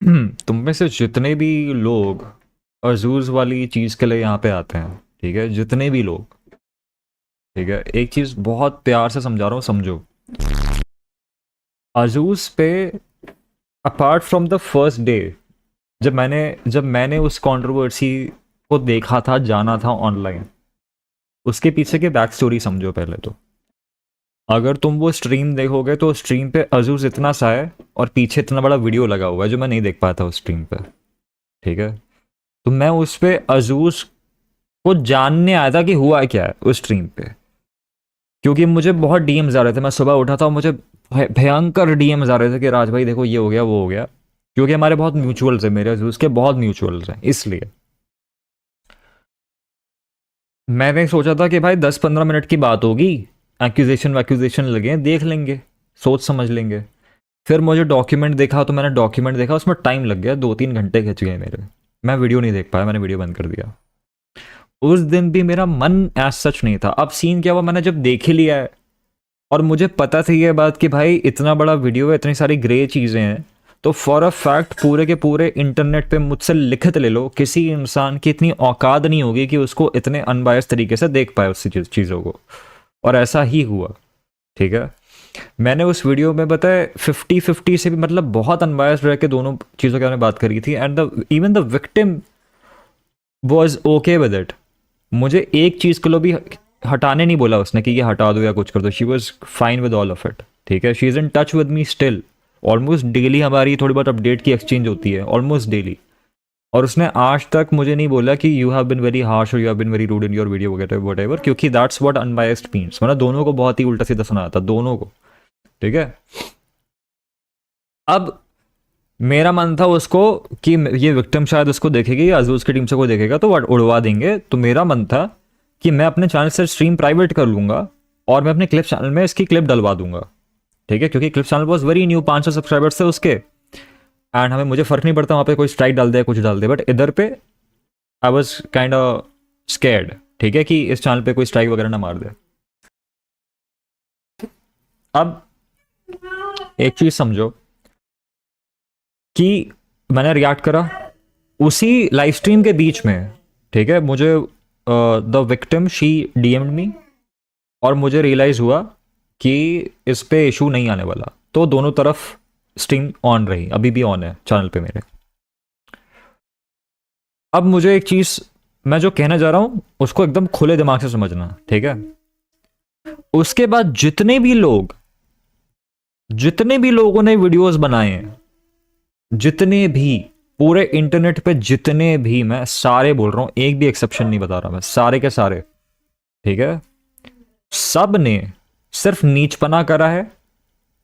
तुम में से जितने भी लोग अजूज वाली चीज के लिए यहाँ पे आते हैं, ठीक है, जितने भी लोग, ठीक है, एक चीज बहुत प्यार से समझा रहा हूँ, समझो। अजूज पे apart from the first day, जब मैंने उस कंट्रोवर्सी को देखा था, जाना था ऑनलाइन, उसके पीछे की बैक स्टोरी समझो पहले तो। अगर तुम वो स्ट्रीम देखोगे तो स्ट्रीम पे अजूज इतना सा है और पीछे इतना बड़ा वीडियो लगा हुआ है जो मैं नहीं देख पाया था उस स्ट्रीम पे, ठीक है। तो मैं उस पे अजूज को जानने आया था कि हुआ क्या है उस स्ट्रीम पे, क्योंकि मुझे बहुत डीएम्स आ रहे थे। मैं सुबह उठा था और मुझे भयंकर डीएम्स आ रहे थे कि राज भाई देखो ये हो गया वो हो गया, क्योंकि हमारे बहुत म्यूचुअल्स है, मेरे अजूज के बहुत म्यूचुअल्स हैं, इसलिए मैंने सोचा था कि भाई 10-15 मिनट की बात होगी, एक्यूजेशन वैक्यूजेशन लगे देख लेंगे, सोच समझ लेंगे। फिर मुझे डॉक्यूमेंट देखा तो मैंने डॉक्यूमेंट देखा, उसमें टाइम लग गया, 2-3 घंटे खिंच गए मेरे। मैं वीडियो नहीं देख पाया, मैंने वीडियो बंद कर दिया। उस दिन भी मेरा मन एज सच नहीं था। अब सीन क्या हुआ, मैंने जब देख ही लिया है और मुझे पता थी ये बात कि भाई इतना बड़ा वीडियो है, इतनी सारी ग्रे चीज़ें हैं, तो फॉर अ फैक्ट पूरे के पूरे इंटरनेट पे मुझसे लिखित ले लो, किसी इंसान की इतनी औकात नहीं होगी कि उसको इतने अनबायस तरीके से देख पाए उस चीज़ों को। और ऐसा ही हुआ, ठीक है। मैंने उस वीडियो में बताया 50-50 से भी, मतलब बहुत अनबायस्ड रह के दोनों चीज़ों के बारे में बात करी थी, and the even the victim was okay with it. मुझे एक चीज़ को भी हटाने नहीं बोला उसने कि ये हटा दो या कुछ कर दो। She was fine with all of it, ठीक है। She is in touch with me still, almost daily हमारी थोड़ी बहुत अपडेट की एक्सचेंज होती है, ऑलमोस्ट डेली। और उसने आज तक मुझे नहीं बोला कि you have been very harsh और you have been very rude in your video वगैरह वट एवर, क्योंकि दैट्स व्हाट अनबायस्ड मीन्स। मैंने दोनों को बहुत ही उल्टा सीधा सुना था, दोनों को, ठीक है। अब मेरा मन था उसको कि ये विक्टिम शायद उसको देखेगी या अजूज की टीम से कोई देखेगा तो उड़वा देंगे, तो मेरा मन था कि मैं अपने चैनल से स्ट्रीम प्राइवेट कर लूंगा और मैं अपने क्लिप चैनल में इसकी क्लिप डलवा दूंगा, ठीक है, क्योंकि clip channel was very new, 500 subscribers थे उसके। एंड हमें मुझे फर्क नहीं पड़ता वहां पे कोई स्ट्राइक डाल दे कुछ डाल दे, बट इधर पे आई वॉज काइंड स्कैर्ड, ठीक है, कि इस चैनल पे कोई स्ट्राइक वगैरह ना मार दे। अब एक चीज समझो कि मैंने रिएक्ट करा उसी लाइव स्ट्रीम के बीच में, ठीक है। मुझे द विक्टिम शी डीएमड मी और मुझे रियलाइज हुआ कि इस पे इशू नहीं आने वाला, तो दोनों तरफ स्ट्रीम ऑन रही, अभी भी ऑन है चैनल पे मेरे। अब मुझे एक चीज, मैं जो कहना जा रहा हूं उसको एकदम खुले दिमाग से समझना, ठीक है। उसके बाद जितने भी लोगों ने वीडियोस बनाए हैं, जितने भी पूरे इंटरनेट पे जितने भी, मैं सारे बोल रहा हूं, एक भी एक्सेप्शन नहीं बता रहा, मैं सारे के सारे, ठीक है, सब ने सिर्फ नीचपना करा है,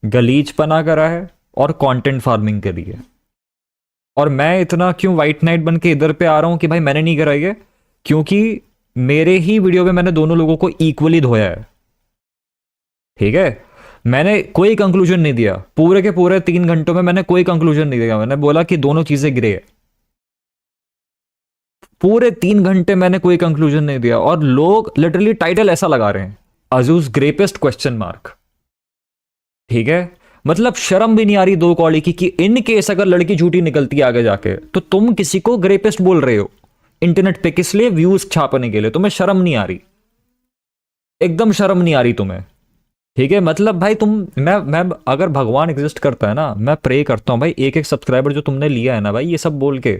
गलीचपना करा है और कंटेंट फार्मिंग करी है। और मैं इतना क्यों वाइट नाइट बन के इधर पे आ रहा हूं कि भाई मैंने नहीं करा ये, क्योंकि मेरे ही वीडियो में मैंने दोनों लोगों को इक्वली धोया है, ठीक है। मैंने कोई कंक्लूजन नहीं दिया पूरे के पूरे 3 घंटों में, मैंने कोई कंक्लूजन नहीं दिया। मैंने बोला कि दोनों चीजें ग्रे है, पूरे 3 घंटे मैंने कोई कंक्लूजन नहीं दिया। और लोग लिटरली टाइटल ऐसा लगा रहे हैं, अजूज ग्रेपेस्ट क्वेश्चन मार्क, ठीक है। मतलब शर्म भी नहीं आ रही दो कौड़ी की कि इन केस अगर लड़की झूठी निकलती है आगे जाके तो तुम किसी को ग्रेपेस्ट बोल रहे हो इंटरनेट पे, किस लिए? व्यूज छापने के लिए। तुम्हें शर्म नहीं आ रही? एकदम शर्म नहीं आ रही तुम्हें, ठीक है। मतलब भाई तुम, मैं अगर भगवान एग्जिस्ट करता है ना, मैं प्रे करता हूं भाई एक एक सब्सक्राइबर जो तुमने लिया है ना भाई, ये सब बोल के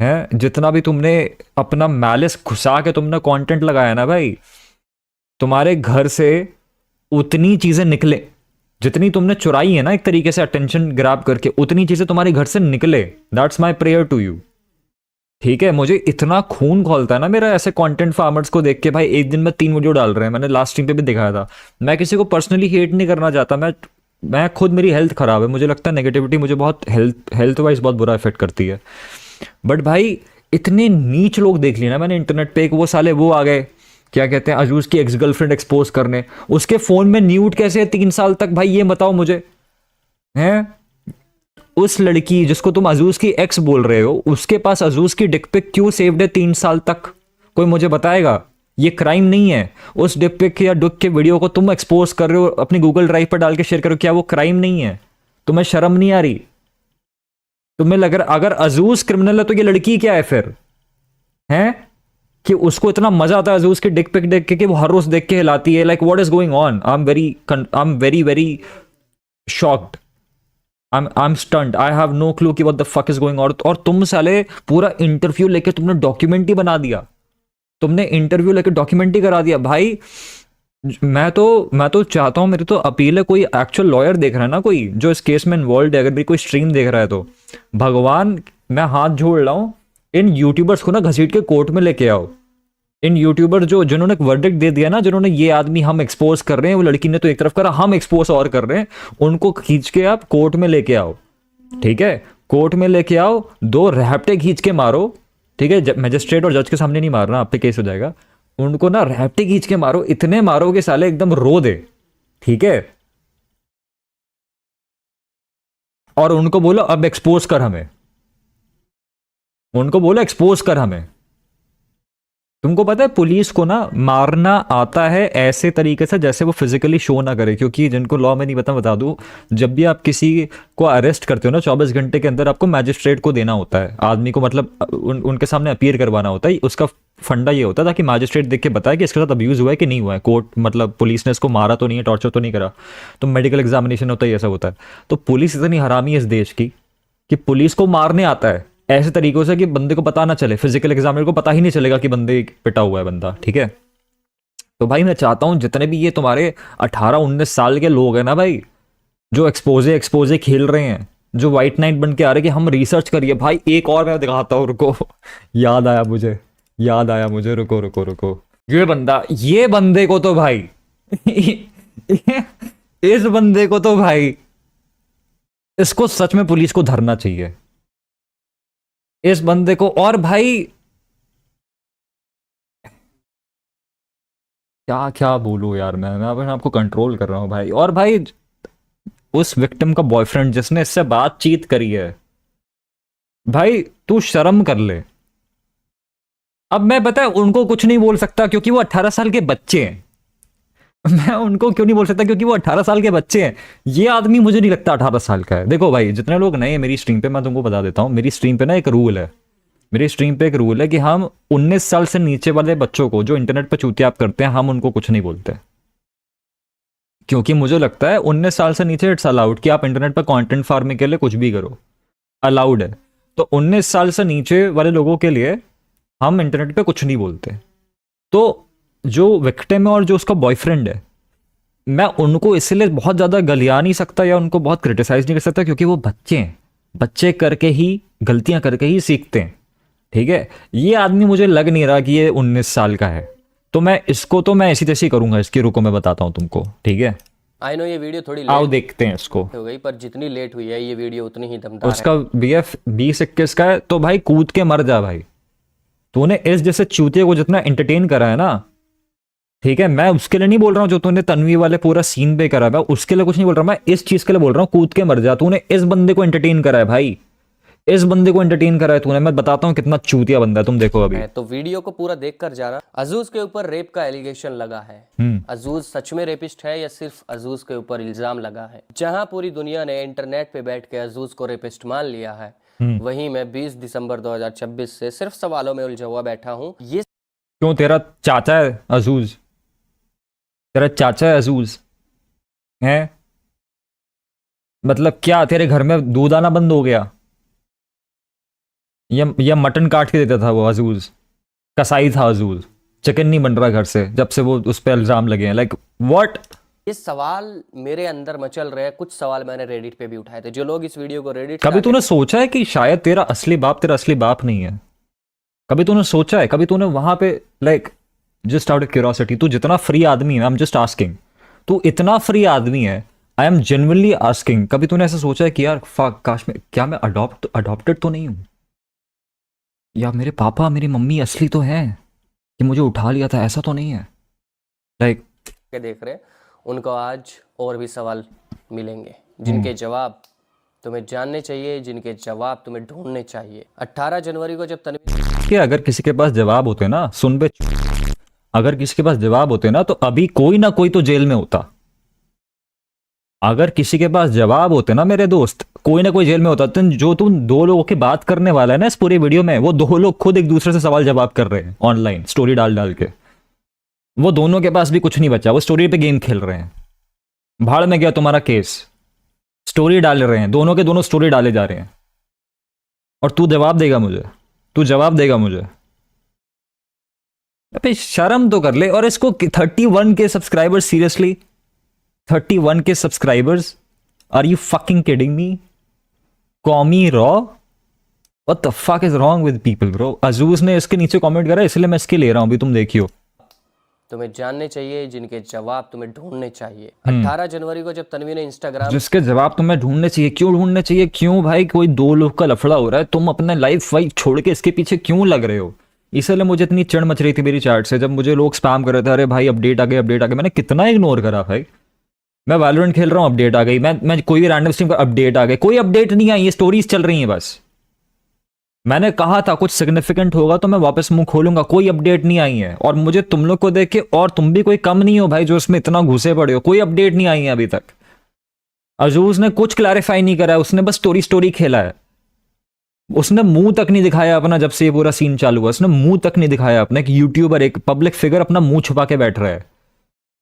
हैं, जितना भी तुमने अपना मैलिस घुसा के तुमने कंटेंट लगाया ना भाई, तुम्हारे घर से उतनी चीजें निकले जितनी तुमने चुराई है ना एक तरीके से अटेंशन ग्रैब करके, उतनी चीजें तुम्हारे घर से निकले। That's my prayer to you, ठीक है। मुझे इतना खून खौलता है ना मेरा ऐसे कंटेंट फार्मर्स को देख के, भाई एक दिन में 3 वीडियो डाल रहे हैं, मैंने लास्ट स्ट्रीम पे भी दिखाया था। मैं किसी को पर्सनली हेट नहीं करना चाहता, मैं खुद, मेरी हेल्थ खराब है, मुझे लगता है नेगेटिविटी मुझे बहुत हेल्थ वाइज बहुत बुरा इफेक्ट करती है। बट भाई इतने नीच लोग देख लिए ना मैंने इंटरनेट पे, एक वो साले वो आ गए, क्या कहते हैं, अजूज की एक्स गर्लफ्रेंड एक्सपोज करने, उसके फोन में न्यूड कैसे है 3 साल तक, भाई ये बताओ मुझे, हैं? उस लड़की जिसको तुम अजूज की एक्स बोल रहे हो, उसके पास अजूज की डिक पिक क्यों सेव्ड है 3 साल तक? कोई मुझे बताएगा? ये क्राइम नहीं है? उस डिक पिक या डुक के वीडियो को तुम एक्सपोज कर रहे हो, अपनी गूगल ड्राइव पर डाल के शेयर करो, क्या वो क्राइम नहीं है? तुम्हें शर्म नहीं आ रही? तुम्हें लग रहा अगर अजूज क्रिमिनल है तो ये लड़की क्या है फिर? हैं कि उसको इतना मजा आता है अजूज की डिक पिक देख के कि वो हर रोज देख के हिलाती है। Like what is going on? I am very very shocked. I am stunned. I have no clue कि what the fuck is going on. और तुम साले पूरा इंटरव्यू लेके तुमने डॉक्यूमेंट ही बना दिया। तुमने इंटरव्यू लेके डॉक्यूमेंट ही करा दिया भाई। मैं तो चाहता हूं, मेरी तो अपील है, कोई एक्चुअल लॉयर देख रहा है ना, कोई जो इस केस में इन्वॉल्व है, अगर भी कोई स्ट्रीम देख रहा है तो भगवान मैं हाथ जोड़ रहा हूं, इन यूट्यूबर्स को ना घसीट के कोर्ट में लेके आओ। इन यूट्यूबर जो जिन्होंने वर्डिक्ट दे दिया ना, जिन्होंने ये आदमी हम एक्सपोज कर रहे हैं, वो लड़की ने तो एक तरफ करा, हम एक्सपोज और कर रहे हैं, उनको खींच के आप कोर्ट में लेके आओ। ठीक है, कोर्ट में लेके आओ, 2 रैप्टे खींच के मारो। ठीक है, मजिस्ट्रेट और जज के सामने नहीं मारना, आप पे केस हो जाएगा। उनको ना रैप्टे खींच के मारो, इतने मारो कि साले एकदम रो दे। ठीक है, और उनको बोलो अब एक्सपोज कर हमें, उनको बोलो एक्सपोज कर हमें। तुमको पता है पुलिस को ना मारना आता है ऐसे तरीके से जैसे वो फिजिकली शो ना करे, क्योंकि जिनको लॉ में नहीं बता दूं, जब भी आप किसी को अरेस्ट करते हो ना 24 घंटे के अंदर आपको मैजिस्ट्रेट को देना होता है, आदमी को, मतलब उनके सामने अपीयर करवाना होता है। उसका फंडा ये होता है ताकि मैजिस्ट्रेट देख के बताए कि इसके साथ अब्यूज हुआ है कि नहीं हुआ है, कोर्ट मतलब पुलिस ने इसको मारा तो नहीं है, टॉर्चर तो नहीं करा। तो मेडिकल एग्जामिनेशन होता है, ऐसा होता है। तो पुलिस इतनी हरामी है इस देश की कि पुलिस को मारने आता है ऐसे तरीकों से कि बंदे को पता ना चले, फिजिकल एग्जामिनर को पता ही नहीं चलेगा कि बंदे पिटा हुआ है बंदा। ठीक है, तो भाई मैं चाहता हूं जितने भी ये तुम्हारे 18-19 साल के लोग हैं ना भाई, जो एक्सपोजे खेल रहे हैं, जो व्हाइट नाइट बन के आ रहे कि हम रिसर्च करिए, भाई एक और मैं दिखाता हूं, रुको याद आया मुझे, रुको रुको रुको। ये बंदे को तो भाई इस बंदे को तो भाई, इसको सच में पुलिस को धरना चाहिए, इस बंदे को। और भाई क्या क्या बोलूं यार, मैं अपने आपको कंट्रोल कर रहा हूं भाई। और भाई उस विक्टिम का बॉयफ्रेंड जिसने इससे बातचीत करी है, भाई तू शर्म कर ले। अब मैं पता है उनको कुछ नहीं बोल सकता क्योंकि वो 18 साल के बच्चे हैं। मैं उनको क्यों नहीं बोल सकता? क्योंकि वो 18 साल के बच्चे हैं। ये आदमी मुझे नहीं लगता 18 साल का है। देखो भाई, जितने लोग नए हैं मेरी स्ट्रीम पे, मैं तुमको बता देता हूं, मेरी स्ट्रीम पे ना एक रूल है, मेरी स्ट्रीम पे एक रूल है कि हम 19 साल से नीचे वाले बच्चों को जो इंटरनेट पे चूतियाप करते हैं, हम उनको कुछ नहीं बोलते। क्योंकि मुझे लगता है 19 साल से नीचे इट्स अलाउड कि आप इंटरनेट पर कंटेंट फार्मिंग के लिए कुछ भी करो, अलाउड है। तो 19 साल से नीचे वाले लोगों के लिए हम इंटरनेट पे कुछ नहीं बोलते। तो जो विक्टिम है और जो उसका बॉयफ्रेंड है, मैं उनको इसलिए बहुत ज्यादा गलिया नहीं सकता या उनको बहुत क्रिटिसाइज नहीं कर सकता क्योंकि वो बच्चे हैं, बच्चे करके ही, गलतियां करके ही सीखते हैं। ठीक है, ये आदमी मुझे लग नहीं रहा कि ये 19 साल का है, तो मैं इसको तो मैं ऐसी तैसी करूंगा इसकी। रुको मैं बताता हूं तुमको। ठीक है, आई नो ये वीडियो थोड़ी आओ लेट देखते हैं इसको। हो गई, पर जितनी लेट हुई है ये वीडियो उतनी ही दमदार उसका BF 20-21 का है, तो भाई कूद के मर जा भाई। तूने इस जैसे चूतिए को जितना एंटरटेन करा है ना, ठीक है, मैं उसके लिए नहीं बोल रहा हूं जो तूने तन्वी वाले पूरा सीन पे करा है, उसके लिए कुछ नहीं बोल रहा, मैं इस चीज के लिए बोल रहा हूं, कूद के मर जा। तूने इस बंदे को एंटरटेन करा है भाई, इस बंदे को एंटरटेन करा है तूने। मैं बताता हूं कितना चूतिया बंदा है, तुम देखो अभी। है। तो वीडियो को पूरा देख कर जाना। अजूज के ऊपर रेप का एलिगेशन लगा है। अजूज सच में रेपिस्ट है या सिर्फ अजूज के ऊपर इल्जाम लगा है? जहां पूरी दुनिया ने इंटरनेट पे बैठ के अजूज को रेपिस्ट मान लिया है, वहीं मैं 20 दिसंबर 2026 से सिर्फ सवालों में उलझा हुआ बैठा हूँ। ये क्यों तेरा चाचा है अजूज? तेरा चाचा है अजूज है? मतलब क्या तेरे घर में दूध आना बंद हो गया? या मटन काट के देता था वो अजूज? कसाई था अजूज? चिकन नहीं बन रहा घर से जब से वो उस पर इल्जाम लगे हैं। Like what? ये सवाल मेरे अंदर मचल रहे हैं। कुछ सवाल मैंने रेडिट पे भी उठाए थे। जो लोग इस वीडियो को रेडिट, कभी तूने सोचा है कि शायद तेरा असली बाप नहीं है? कभी तूने सोचा है, कभी तूने वहां पे, like just out of curiosity, तू जितना फ्री आदमी है, आई एम जस्ट आस्किंग, तू इतना फ्री आदमी है, आई एम जेन्युइनली आस्किंग, कभी तूने ऐसा सोचा है कि यार काश में क्या मैं अडॉप्टेड तो नहीं हूं, या मेरे पापा मेरी मम्मी असली तो हैं कि मुझे उठा लिया था, ऐसा तो नहीं है? लाइक के देख रहे हैं उनको आज और भी सवाल मिलेंगे जिनके जवाब तुम्हें जानने चाहिए, जिनके जवाब तुम्हें ढूंढने चाहिए। 18 जनवरी को जब तन्वी कि अगर किसी के पास जवाब होते ना, सुन बे, अगर किसी के पास जवाब होते ना तो अभी कोई ना कोई तो जेल में होता। अगर किसी के पास जवाब होते ना मेरे दोस्त, कोई ना कोई जेल में होता। जो तुम दो लोगों की बात करने वाला है ना इस पूरी वीडियो में, वो दो लोग खुद एक दूसरे से सवाल जवाब कर रहे हैं ऑनलाइन स्टोरी डाल डाल के। वो दोनों के पास भी कुछ नहीं बचा, वो स्टोरी पे गेम खेल रहे हैं। भाड़ में गया तुम्हारा केस, स्टोरी डाल रहे हैं, दोनों के दोनों स्टोरी डाले जा रहे हैं। और तू जवाब देगा मुझे, तू जवाब देगा मुझे? अबे शर्म तो कर ले। और इसको 31 के सब्सक्राइबर्स, सीरियसली 31 के subscribers, are you fucking kidding me? कॉमी रॉ, what the fuck is wrong with people bro? अजूज ने इसके नीचे कमेंट करा, इसलिए मैं इसके ले रहा हूं, अभी तुम देखियो। तुम्हें जानने चाहिए, जिनके जवाब तुम्हें ढूंढने चाहिए। 18 जनवरी को जब तन्वी ने इंस्टाग्राम, जिसके जवाब तुम्हें ढूंढने चाहिए। क्यों ढूंढने चाहिए? क्यों भाई? कोई दो लोग का लफड़ा हो रहा है, तुम अपने लाइफ वाइफ छोड़ के इसके पीछे क्यों लग रहे हो? इसलिए मुझे इतनी चिढ़ मच रही थी मेरी चैट से, जब मुझे लोग स्पैम कर रहे थे, अरे भाई अपडेट आ गई, अपडेट आ गई। मैंने कितना इग्नोर करा भाई। मैं वैलोरेंट खेल रहा हूँ, अपडेट आ गई। मैं कोई भी रैंडम स्ट्रीम पर अपडेट आ गई, कोई अपडेट नहीं आई, ये स्टोरीज चल रही हैं बस। मैंने कहा था कुछ सिग्निफिकेंट होगा तो मैं वापस मुंह खोलूंगा, कोई अपडेट नहीं आई है। और मुझे तुम लोग को देख के, और तुम भी कोई कम नहीं हो भाई जो इसमें इतना घुसे पड़े हो, कोई अपडेट नहीं आई है अभी तक। अजूज ने कुछ क्लैरिफाई नहीं करा है, उसने बस स्टोरी स्टोरी खेला है। उसने मुंह तक नहीं दिखाया अपना, जब से ये पूरा सीन चालू हुआ उसने मुंह तक नहीं दिखाया अपना। एक यूट्यूबर, एक पब्लिक फिगर अपना मुंह छुपा के बैठ रहा है,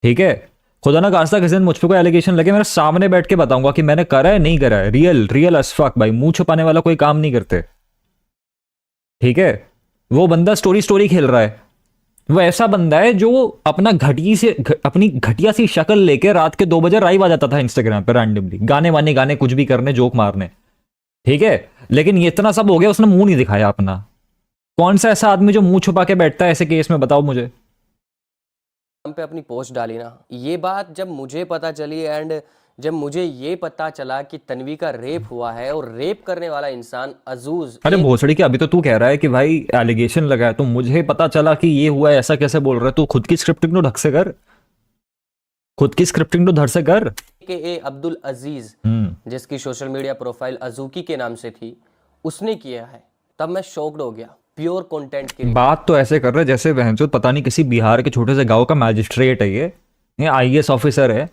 ठीक है? खुदा ना खास्ता किसी दिन मुझ पर कोई एलिगेशन लगे, मेरे सामने बैठ के बताऊंगा कि मैंने करा है नहीं करा है। रियल रियल एज फक भाई, मुंह छुपाने वाला कोई काम नहीं करते, ठीक है? वो बंदा स्टोरी स्टोरी खेल रहा है। वो ऐसा बंदा है जो अपना अपनी घटिया सी शक्ल लेके रात के 2 बजे राइव आ जाता था इंस्टाग्राम पे रैंडमली, गाने वाने गाने, कुछ भी करने, जोक मारने, ठीक है? लेकिन ये इतना सब हो गया, उसने मुंह नहीं दिखाया अपना। कौन सा ऐसा आदमी जो मुंह छुपा के बैठता है ऐसे केस में, बताओ मुझे। पे अपनी पोस्ट डाली ना, ये बात जब मुझे पता चली, एंड जब मुझे ये पता चला कि तन्वी का रेप हुआ है और रेप करने वाला इंसान अजूज। अरे भोसड़ी के, अभी तो तू कह रहा है कि भाई एलिगेशन लगा है, तो मुझे पता चला कि ये हुआ है, ऐसा कैसे बोल रहा है? तू खुद की स्क्रिप्टिंग तो ढक से कर, खुद की स्क्रिप्टिंग तो धड़ से कर। के अब्दुल अजीज, जिसकी सोशल मीडिया प्रोफाइल अजूकी के नाम से थी, उसने किया है। तब मैं शॉक्ड हो गया। प्योर कंटेंट की बात तो ऐसे कर रहे हैं जैसे बहनचोद पता नहीं किसी बिहार के छोटे से गांव का मैजिस्ट्रेट है ये आईएएस ऑफिसर है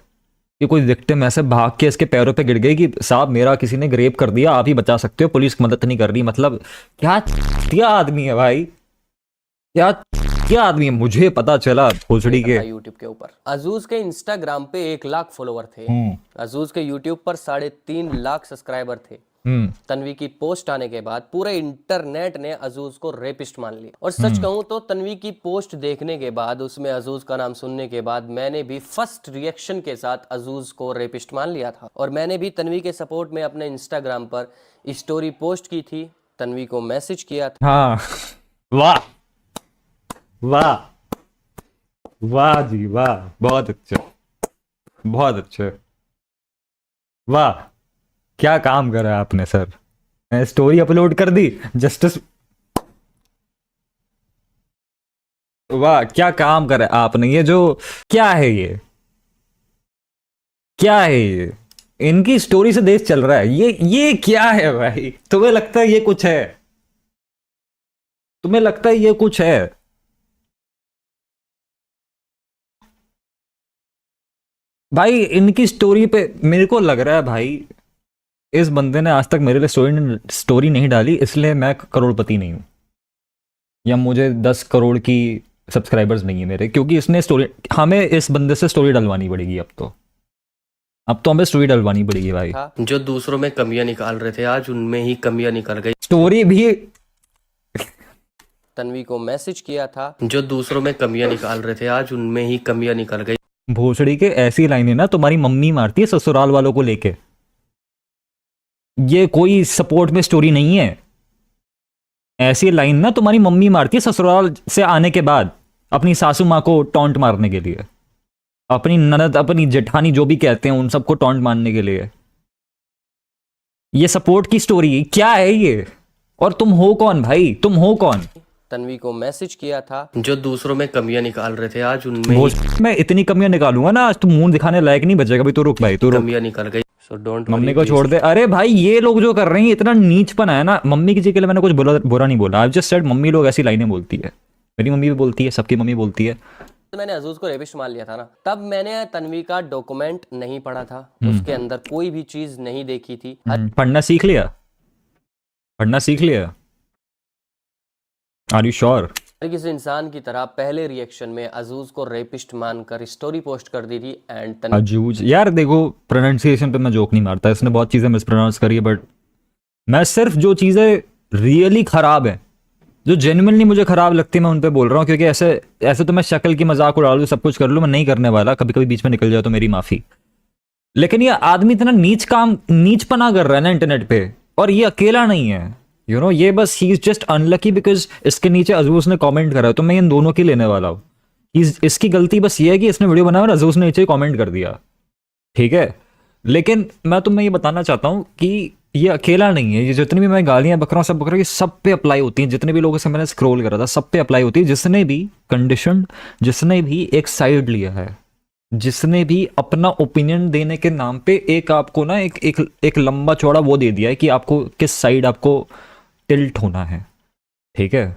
कि कोई विक्टिम ऐसे भाग के इसके पैरों पे गिर गई कि साहब मेरा किसी ने रेप कर दिया, आप ही बचा सकते हो, पुलिस मदद नहीं कर रही। मतलब क्या आदमी है भाई, क्या आदमी है? मुझे पता चला भोसड़ी के यूट्यूब के ऊपर। अजूज के इंस्टाग्राम पे 1 लाख फॉलोवर थे। अजूज के यूट्यूब पर 3.5 लाख सब्सक्राइबर थे। तन्वी की पोस्ट आने के बाद पूरे इंटरनेट ने अजूज को रेपिस्ट मान लिया। और सच कहूं तो तन्वी की पोस्ट देखने के बाद, उसमें अजूज का नाम सुनने के बाद, मैंने भी फर्स्ट रिएक्शन के साथ अजूज को रेपिस्ट मान लिया था। और मैंने भी तन्वी के सपोर्ट में अपने इंस्टाग्राम पर स्टोरी पोस्ट की थी, तन्वी को मैसेज किया था। हाँ, वाह वाह वाह जी वाह, बहुत अच्छे, बहुत अच्छे, वाह, क्या काम करा आपने सर। मैं स्टोरी अपलोड कर दी, जस्टिस, वाह क्या काम करा आपने। ये जो क्या है, ये क्या है? ये इनकी स्टोरी से देश चल रहा है, ये क्या है भाई? तुम्हें लगता है ये कुछ है? तुम्हें लगता है ये कुछ है? भाई इनकी स्टोरी पे मेरे को लग रहा है भाई इस बंदे ने आज तक मेरे लिए स्टोरी नहीं डाली, इसलिए मैं करोड़पति नहीं हूं, या मुझे 10 करोड़ की सब्सक्राइबर्स नहीं है मेरे, क्योंकि इसने स्टोरी, हमें इस बंदे से स्टोरी डलवानी पड़ेगी। अब तो हमें स्टोरी डलवानी पड़ेगी भाई। जो दूसरों में कमियां निकाल रहे थे, आज उनमें ही कमियां निकल गई। स्टोरी भी तन्वी को मैसेज किया था, जो दूसरों में कमियां निकाल रहे थे, आज उनमें ही कमियां निकल गई। भोसड़ी के ऐसी लाइनें ना तुम्हारी मम्मी मारती है ससुराल वालों को लेके। ये कोई सपोर्ट में स्टोरी नहीं है। ऐसी लाइन ना तुम्हारी मम्मी मारती है ससुराल से आने के बाद अपनी सासू माँ को टॉन्ट मारने के लिए, अपनी ननद, अपनी जेठानी, जो भी कहते हैं, उन सबको टॉन्ट मारने के लिए। ये सपोर्ट की स्टोरी क्या है ये? और तुम हो कौन भाई? तुम हो कौन? तन्वी को मैसेज किया था, जो दूसरों में कमियां निकाल रहे थे, आज उनमें मैं इतनी कमियां निकालूंगा ना, आज तुम मुंह दिखाने लायक नहीं बचेगा भाई। तो रुक भाई, तो रुक, कमियां निकल गई। सो डोंट, मम्मी को छोड़ दे। अरे भाई ये लोग जो कर रहे हैं इतना नीचपन है ना। मम्मी किसी के लिए मैंने कुछ बुरा नहीं बोला, आई जस्ट सेड मम्मी लोग ऐसी लाइनें बोलती है। मेरी मम्मी भी बोलती है, सबकी मम्मी बोलती है। मैंने अजूज को रेपिस्ट मान लिया था ना, तब मैंने तन्वी का डॉक्यूमेंट नहीं पढ़ा था, उसके अंदर कोई भी चीज नहीं देखी थी। पढ़ना सीख लिया, पढ़ना सीख लिया? Are you sure? हर किसी इंसान की तरह पहले रिएक्शन में अजूज को रेपिस्ट मानकर स्टोरी पोस्ट कर दी थी एंड तन्वी अजूज यार देखो, प्रोनाउंसिएशन पे मैं जोक नहीं मारता, इसने बहुत चीजें मिसप्रोनाउंस करी है, बट मैं सिर्फ जो चीजें रियली खराब है, जो जेन्युइनली मुझे खराब लगती है, मैं उन पे बोल रहा हूँ। क्योंकि ऐसे ऐसे तो मैं शक्ल की मजाक उड़ा लूँ, सब कुछ कर लूँ, मैं नहीं करने वाला। कभी कभी बीच में निकल जाए तो मेरी माफी। लेकिन ये आदमी इतना नीचपना कर रहा है ना इंटरनेट पे, और ये अकेला नहीं है, यू नो। ये बस he is just unlucky because इसके नीचे अजूज ने कमेंट करा है, तो मैं इन दोनों की लेने वाला हूँ। इसकी गलती बस ये है कि इसने वीडियो बनाया और अजूज ने नीचे कमेंट कर दिया, ठीक है। लेकिन मैं तुम्हें ये बताना चाहता हूँ कि ये अकेला नहीं है। ये जितनी भी मैं गालियां बक रहा हूँ, सब बक रहा हूँ, ये सब पे अप्लाई होती हैं। जितने भी लोगों से मैंने स्क्रॉल करा था, सब पे अप्लाई होती है। जिसने भी कंडीशन, जिसने भी एक साइड लिया है, जिसने भी अपना ओपिनियन देने के नाम पे एक आपको ना एक लंबा चौड़ा वो दे दिया है कि आपको किस साइड आपको टिल्ट होना है, ठीक है।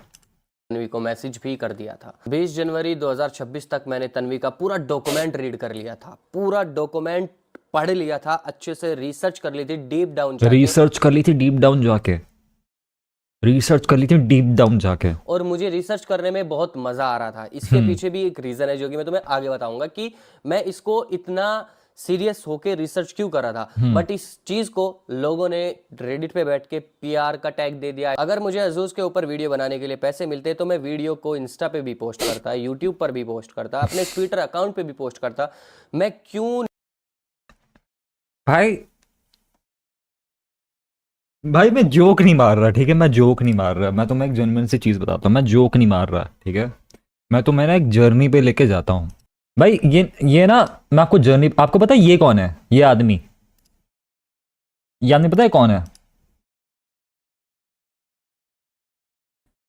तन्वी को मैसेज भी कर दिया था। 20 जनवरी 2026 तक मैंने तन्वी का पूरा डॉक्यूमेंट रीड कर लिया था, पूरा डॉक्यूमेंट पढ़ लिया था, अच्छे से रिसर्च कर ली थी, डीप डाउन जाके रिसर्च कर ली थी डीप डाउन जाके, रिसर्च कर ली थी डीप डाउन जाके। और मुझे रिसर्च करने में बहुत मजा आ रहा था। इसके पीछे भी एक रीजन है जो कि मैं तुम्हें आगे बताऊंगा कि मैं इसको इतना सीरियस होके रिसर्च क्यों कर रहा था। बट इस चीज को लोगों ने रेडिट पे बैठ के पीआर का टैग दे दिया। अगर मुझे अजूज के ऊपर वीडियो बनाने के लिए पैसे मिलते तो मैं वीडियो को इंस्टा पे भी पोस्ट करता, यूट्यूब पर भी पोस्ट करता, अपने ट्विटर अकाउंट पे भी पोस्ट करता। मैं क्यों भाई मैं जोक नहीं मार रहा, ठीक है। मैं जोक नहीं मार रहा, मैं तुम्हें एक जेन्युइन सी चीज बताता हूँ। मैं जोक नहीं मार रहा, ठीक है। मैं तुम्हें ना एक जर्नी पे लेके जाता हूँ भाई। ये ना, मैं आपको जर्नी, आपको पता है ये कौन है? ये आदमी, ये आदमी पता है कौन है?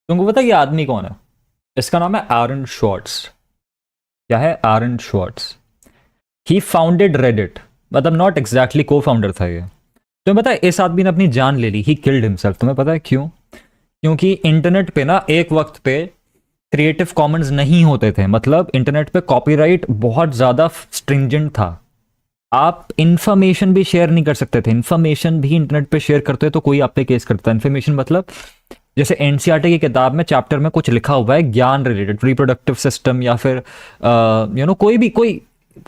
तुमको पता है ये आदमी कौन है? इसका नाम है एरन शॉर्ट्स। क्या है? एरन शॉर्ट्स। ही फाउंडेड रेडिट, मतलब नॉट एग्जैक्टली को फाउंडर था ये। तुम्हें पता है इस आदमी ने अपनी जान ले ली, ही किल्ड हिमसेल्फ। तुम्हें पता है क्यों? क्योंकि इंटरनेट पे ना एक वक्त पे क्रिएटिव कॉमन्स नहीं होते थे। मतलब इंटरनेट पे कॉपीराइट बहुत ज्यादा स्ट्रिंजेंट था। आप इंफॉर्मेशन भी शेयर नहीं कर सकते थे। इंफॉर्मेशन भी इंटरनेट पे शेयर करते तो कोई आप पे केस करता। इंफॉर्मेशन मतलब जैसे एनसीईआरटी की किताब में चैप्टर में कुछ लिखा हुआ है ज्ञान रिलेटेड, रिप्रोडक्टिव सिस्टम, या फिर यू नो कोई भी कोई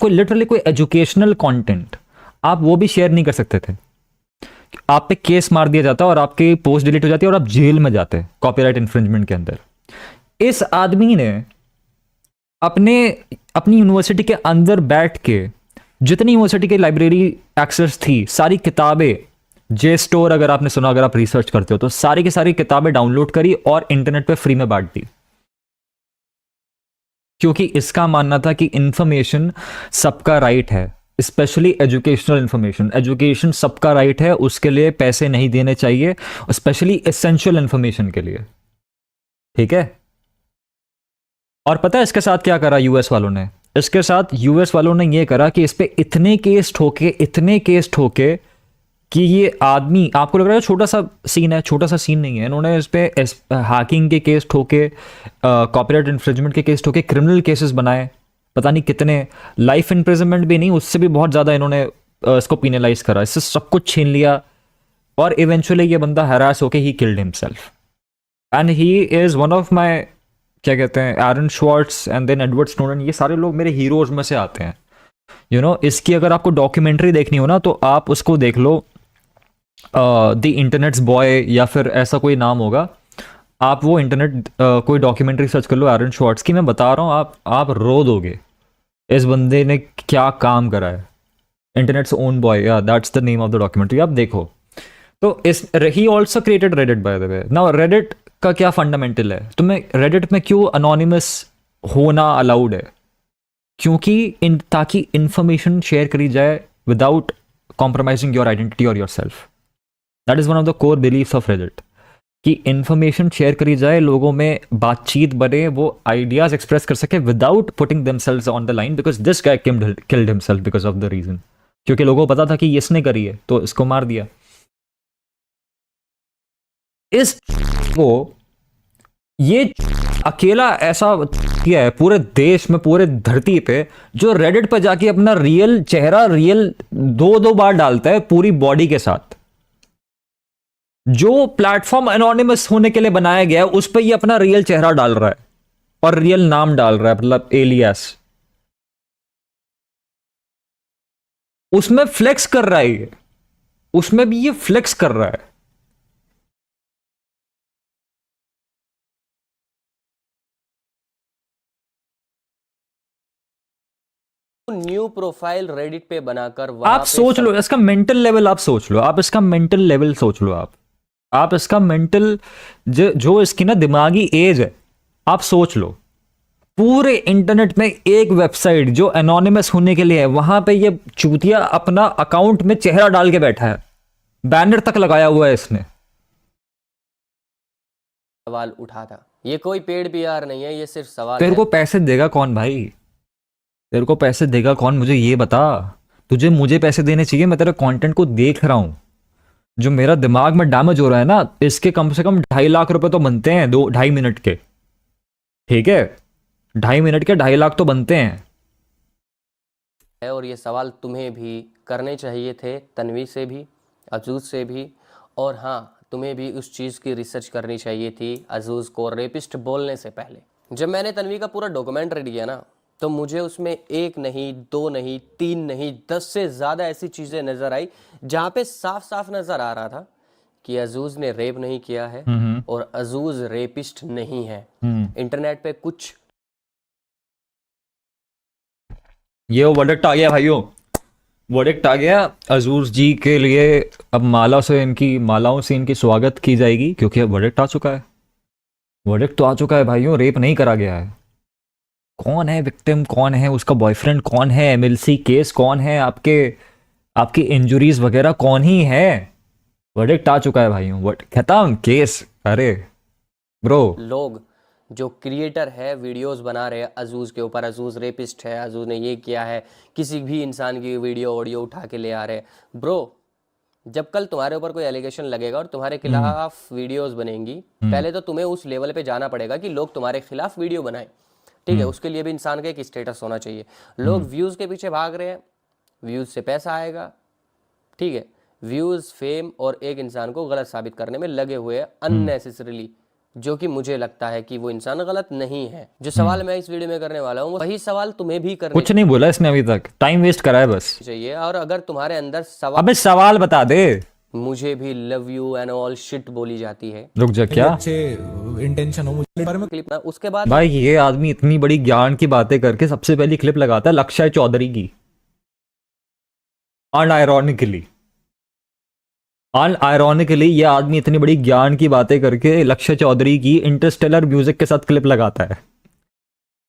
लिटरली कोई एजुकेशनल कंटेंट, आप वो भी शेयर नहीं कर सकते थे। आप पे केस मार दिया जाता और आपकी पोस्ट डिलीट हो जाती और आप जेल में जाते कॉपीराइट इन्फ्रिंजमेंट के अंदर। इस आदमी ने अपनी यूनिवर्सिटी के अंदर बैठ के जितनी यूनिवर्सिटी की लाइब्रेरी एक्सेस थी, सारी किताबें, जे स्टोर अगर आपने सुना, अगर आप रिसर्च करते हो तो सारी की सारी किताबें डाउनलोड करी और इंटरनेट पे फ्री में बांट दी। क्योंकि इसका मानना था कि इंफॉर्मेशन सबका राइट है, स्पेशली एजुकेशनल इंफॉर्मेशन। एजुकेशन सबका राइट है, उसके लिए पैसे नहीं देने चाहिए, स्पेशली एसेंशियल इंफॉर्मेशन के लिए, ठीक है। और पता है इसके साथ क्या करा यूएस वालों ने? इसके साथ यूएस वालों ने ये करा कि इस पे इतने केस ठोके कि ये आदमी, आपको लग रहा है छोटा सा सीन है, छोटा सा सीन नहीं है। इन्होंने इस पे हैकिंग के केस ठोके, कॉपीराइट इन्फ्रिंजमेंट के केस ठोके, क्रिमिनल केसेस बनाए, पता नहीं कितने। लाइफ इम्प्रिजनमेंट भी नहीं, उससे भी बहुत ज़्यादा इन्होंने इसको पीनलाइज करा, इससे सब कुछ छीन लिया। और इवेंचुअली ये बंदा हरास होके ही killed himself. And he is one of my, क्या कहते हैं, Aaron Swartz and then Edward Snowden, ये सारे लोग मेरे हीरोज में से आते हैं, यू नो। इसकी अगर आपको डॉक्यूमेंट्री देखनी हो ना तो आप उसको देख लो, द इंटरनेट्स बॉय या फिर ऐसा कोई नाम होगा। आप वो इंटरनेट कोई डॉक्यूमेंट्री सर्च कर लो एरन शॉर्ट्स की। मैं बता रहा हूँ, आप रो दोगे इस बंदे ने क्या काम करा है। इंटरनेट्स ओन बॉय, या that's the name of the documentary, आप देखो। तो इस he also created Reddit by the way. Now Reddit का क्या फंडामेंटल है? तुम्हें रेडिट में क्यों अनोनिमस होना अलाउड है? क्योंकि ताकि इंफॉर्मेशन शेयर करी जाए विदाउट कॉम्प्रोमाइजिंग योर आइडेंटिटी और your self. That is one of the core beliefs of Reddit, कि इंफॉर्मेशन शेयर करी जाए, लोगों में बातचीत बने, वो आइडियाज एक्सप्रेस कर सके without putting themselves on the line, because this guy killed himself because of the reason. क्योंकि लोगों को पता था कि ये इसने करी है तो इसको मार दिया। इस को ये अकेला ऐसा किया है पूरे देश में, पूरे धरती पे, जो रेडिट पे जाके अपना रियल चेहरा रियल 2-2 बार डालता है पूरी बॉडी के साथ। जो प्लेटफॉर्म एनोनिमस होने के लिए बनाया गया है उस पर ये अपना रियल चेहरा डाल रहा है और रियल नाम डाल रहा है, मतलब एलियास। उसमें फ्लेक्स कर रहा है ये, उसमें भी ये फ्लेक्स कर रहा है। न्यू प्रोफाइल रेडिट पे बनाकर वहां आप पे सोच लो इसका मेंटल लेवल, आप सोच लो, आप इसका मेंटल लेवल सोच लो, आप इसका मेंटल जो इसकी ना दिमागी एज है, आप सोच लो। पूरे इंटरनेट में एक वेबसाइट जो एनोनिमस होने के लिए है, वहां पे ये चूतिया अपना अकाउंट में चेहरा डाल के बैठा है, बैनर तक लगाया हुआ है इसने। सवाल उठा था। ये कोई पेड पीआर नहीं है, ये सिर्फ सवाल तेरे है। को पैसे देगा कौन भाई? तेरे को पैसे देगा कौन, मुझे ये बता। मुझे पैसे देने चाहिए, मैं तेरे कंटेंट को देख रहा हूं। जो मेरा दिमाग में डैमेज हो रहा है ना, इसके कम से कम 2.5 लाख रुपए तो बनते हैं 2-2.5 मिनट के, ठीक है? 2.5 मिनट के 2.5 लाख तो बनते हैं। और ये सवाल तुम्हें भी करने चाहिए थे, तन्वी से भी, अजूज से भी, और हाँ, तुम्हें भी उस चीज़ की रिसर्च करनी चाहिए थी अजूज को रेपिस्ट बोलने से पहले। जब मैंने तन्वी का पूरा डॉक्यूमेंट रेडी किया ना, तो मुझे उसमें 1 नहीं, 2 नहीं, 3 नहीं, 10 से ज़्यादा ऐसी चीज़ें नज़र आई जहाँ पे साफ साफ नज़र आ रहा था कि अजूज ने रेप नहीं किया है और अजूज रेपिस्ट नहीं है। इंटरनेट पे कुछ ये वो वर्डिक्ट आ गया भाइयों, वर्डिक्ट आ गया। अजूज जी के लिए अब मालाओं से इनकी स्वागत की जाएगी, क्योंकि अब वर्डिक्ट आ चुका है। वर्डिक्ट तो आ चुका है भाइयों, रेप नहीं करा गया है। कौन है विक्टिम, कौन है उसका बॉयफ्रेंड, कौन है एमएलसी केस, कौन है आपकी इंजुरीज वगैरह, कौन ही है। वर्डिक्ट आ चुका है भाइयों, खत्म केस। अरे ब्रो, लोग जो क्रिएटर है वीडियोस बना रहे हैं अजूज के ऊपर, अजूज रेपिस्ट है, अजूज ने ये किया है, किसी भी इंसान की वीडियो ऑडियो उठा के ले आ रहे हैं। ब्रो, जब कल तुम्हारे ऊपर कोई एलिगेशन लगेगा और तुम्हारे खिलाफ वीडियोस बनेंगी, पहले तो तुम्हें उस लेवल पे जाना पड़ेगा कि लोग तुम्हारे खिलाफ वीडियो बनाएं, ठीक है? उसके लिए भी इंसान का एक स्टेटस होना चाहिए। लोग व्यूज के पीछे भाग रहे हैं, व्यूज से पैसा आएगा, ठीक है? व्यूज, फेम और एक इंसान को गलत साबित करने में लगे हुए हैं अननेसेसरीली, जो कि मुझे लगता है कि वो इंसान गलत नहीं है। जो सवाल मैं इस वीडियो में करने वाला हूँ वही सवाल तुम्हें भी करने कुछ नहीं बोला इसने अभी तक, टाइम वेस्ट करा है बस। चाहिए। और अगर तुम्हारे अंदर सवाल, अबे सवाल बता दे। मुझे भी love you and all shit बोली जाती है, रुक जा, क्या अच्छे इंटेंशन हो मुझे बारे में क्लिप ना, उसके बाद भाई? ये आदमी इतनी बड़ी ज्ञान की बातें करके सबसे पहली क्लिप लगाता है लक्षय चौधरी की, अनआयरॉनिकली ये आदमी इतनी बड़ी ज्ञान की बातें करके लक्षय चौधरी की इंटरस्टेलर म्यूजिक के साथ क्लिप लगाता है।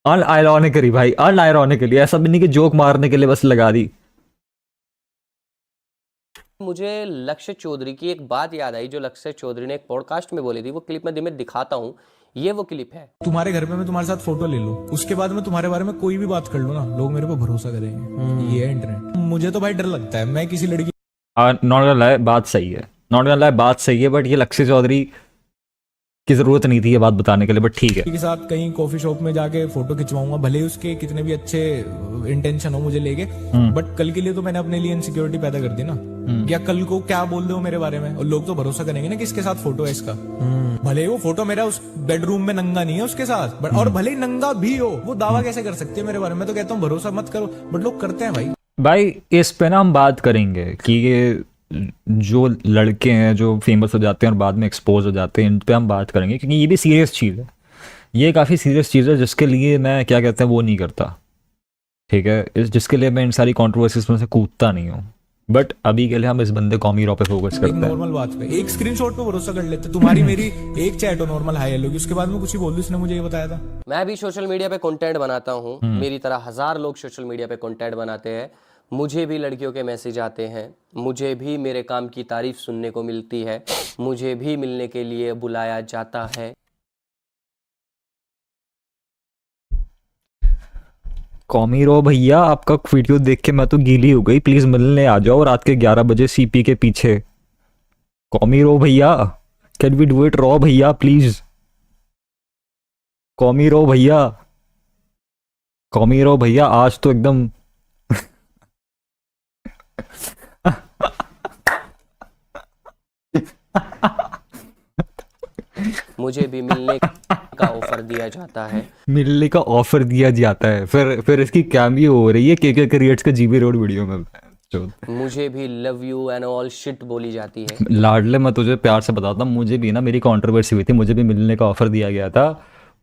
अनआयरॉनिकली भाई, अनआयरॉनिकली, ऐसा भी नहीं कि जोक मारने के लिए बस लगा दी। मुझे लक्ष्य चौधरी की एक बात याद आई जो लक्ष्य चौधरी ने एक पॉडकास्ट में बोली थी। वो क्लिप मैं तुम्हें दिखाता हूँ, ये वो क्लिप है। तुम्हारे घर पे मैं तुम्हारे साथ फोटो ले लूं, उसके बाद मैं तुम्हारे बारे में कोई भी बात कर लूं ना, लोग मेरे पे भरोसा करेंगे। ये है इंटरनेट। मुझे तो भाई डर लगता है, मैं किसी लड़की नॉट गonna lie, बात सही है, नॉट गonna lie, बात सही है, बट ये लक्ष्य चौधरी की जरूरत नहीं थी ये बात बताने के लिए, बट ठीक है। के साथ कहीं कॉफी शॉप में जाके फोटो खिंचवाऊंगा, भले ही उसके कितने भी अच्छे इंटेंशन हो मुझे लेके, बट कल के लिए तो मैंने अपने लिए इनसिक्योरिटी पैदा कर दी ना। या कल को क्या बोल दो मेरे बारे में, और लोग तो भरोसा करेंगे ना कि इसके साथ फोटो है इसका। भले ही वो फोटो मेरा उस बेडरूम में नंगा नहीं है उसके साथ, बट और भले ही नंगा भी हो, वो दावा कैसे कर सकती है मेरे बारे में? मैं तो कहता हूँ भरोसा मत करो, बट लोग करते हैं भाई इस पे ना हम बात करेंगे कि ये जो लड़के हैं जो फेमस हो जाते हैं और बाद में एक्सपोज हो जाते हैं, इन पे हम बात करेंगे, क्योंकि ये भी सीरियस चीज़ है, ये काफ़ी सीरियस चीज़ है, जिसके लिए मैं क्या कहते हैं वो नहीं करता, ठीक है? जिसके लिए मैं इन सारी कॉन्ट्रोवर्सीज में से कूदता नहीं हूँ। बट अभी के लिए हम इस बंदे कॉमी रॉ पे फोकस करते हैं। नॉर्मल बात पे एक स्क्रीनशॉट पे भरोसा कर लेते। तुम्हारी मेरी एक चैट हो नॉर्मल हाई हेलो की, उसके बाद में कुछ ही बोल दूं, इसने मुझे ये बताया था। मैं भी सोशल मीडिया पे कंटेंट बनाता हूँ, मेरी तरह 1000 लोग सोशल मीडिया पे कंटेंट बनाते हैं। मुझे भी लड़कियों के मैसेज आते हैं, मुझे भी मेरे काम की तारीफ सुनने को मिलती है, मुझे भी मिलने के लिए बुलाया जाता है। कॉमी रो भैया, आपका वीडियो देख के मैं तो गीली हो गई, प्लीज मिलने आ जाओ रात के 11 बजे सीपी के पीछे। कॉमी रो भैया, कैन वी डू इट रॉ भैया प्लीज? कॉमी रो भैया, कौमी रहो भैया, आज तो एकदम मुझे भी मिलने का ऑफर दिया जाता है। मिलने का ऑफर दिया जाता है, फिर इसकी कैमियो हो रही है के क्रिएट्स का जीबी रोड वीडियो में। मुझे भी love you and all shit बोली जाती है। लाडले, मैं तुझे प्यार से बताता हूँ, मुझे भी ना मेरी कंट्रोवर्सी हुई थी, मुझे भी मिलने का ऑफर दिया गया था।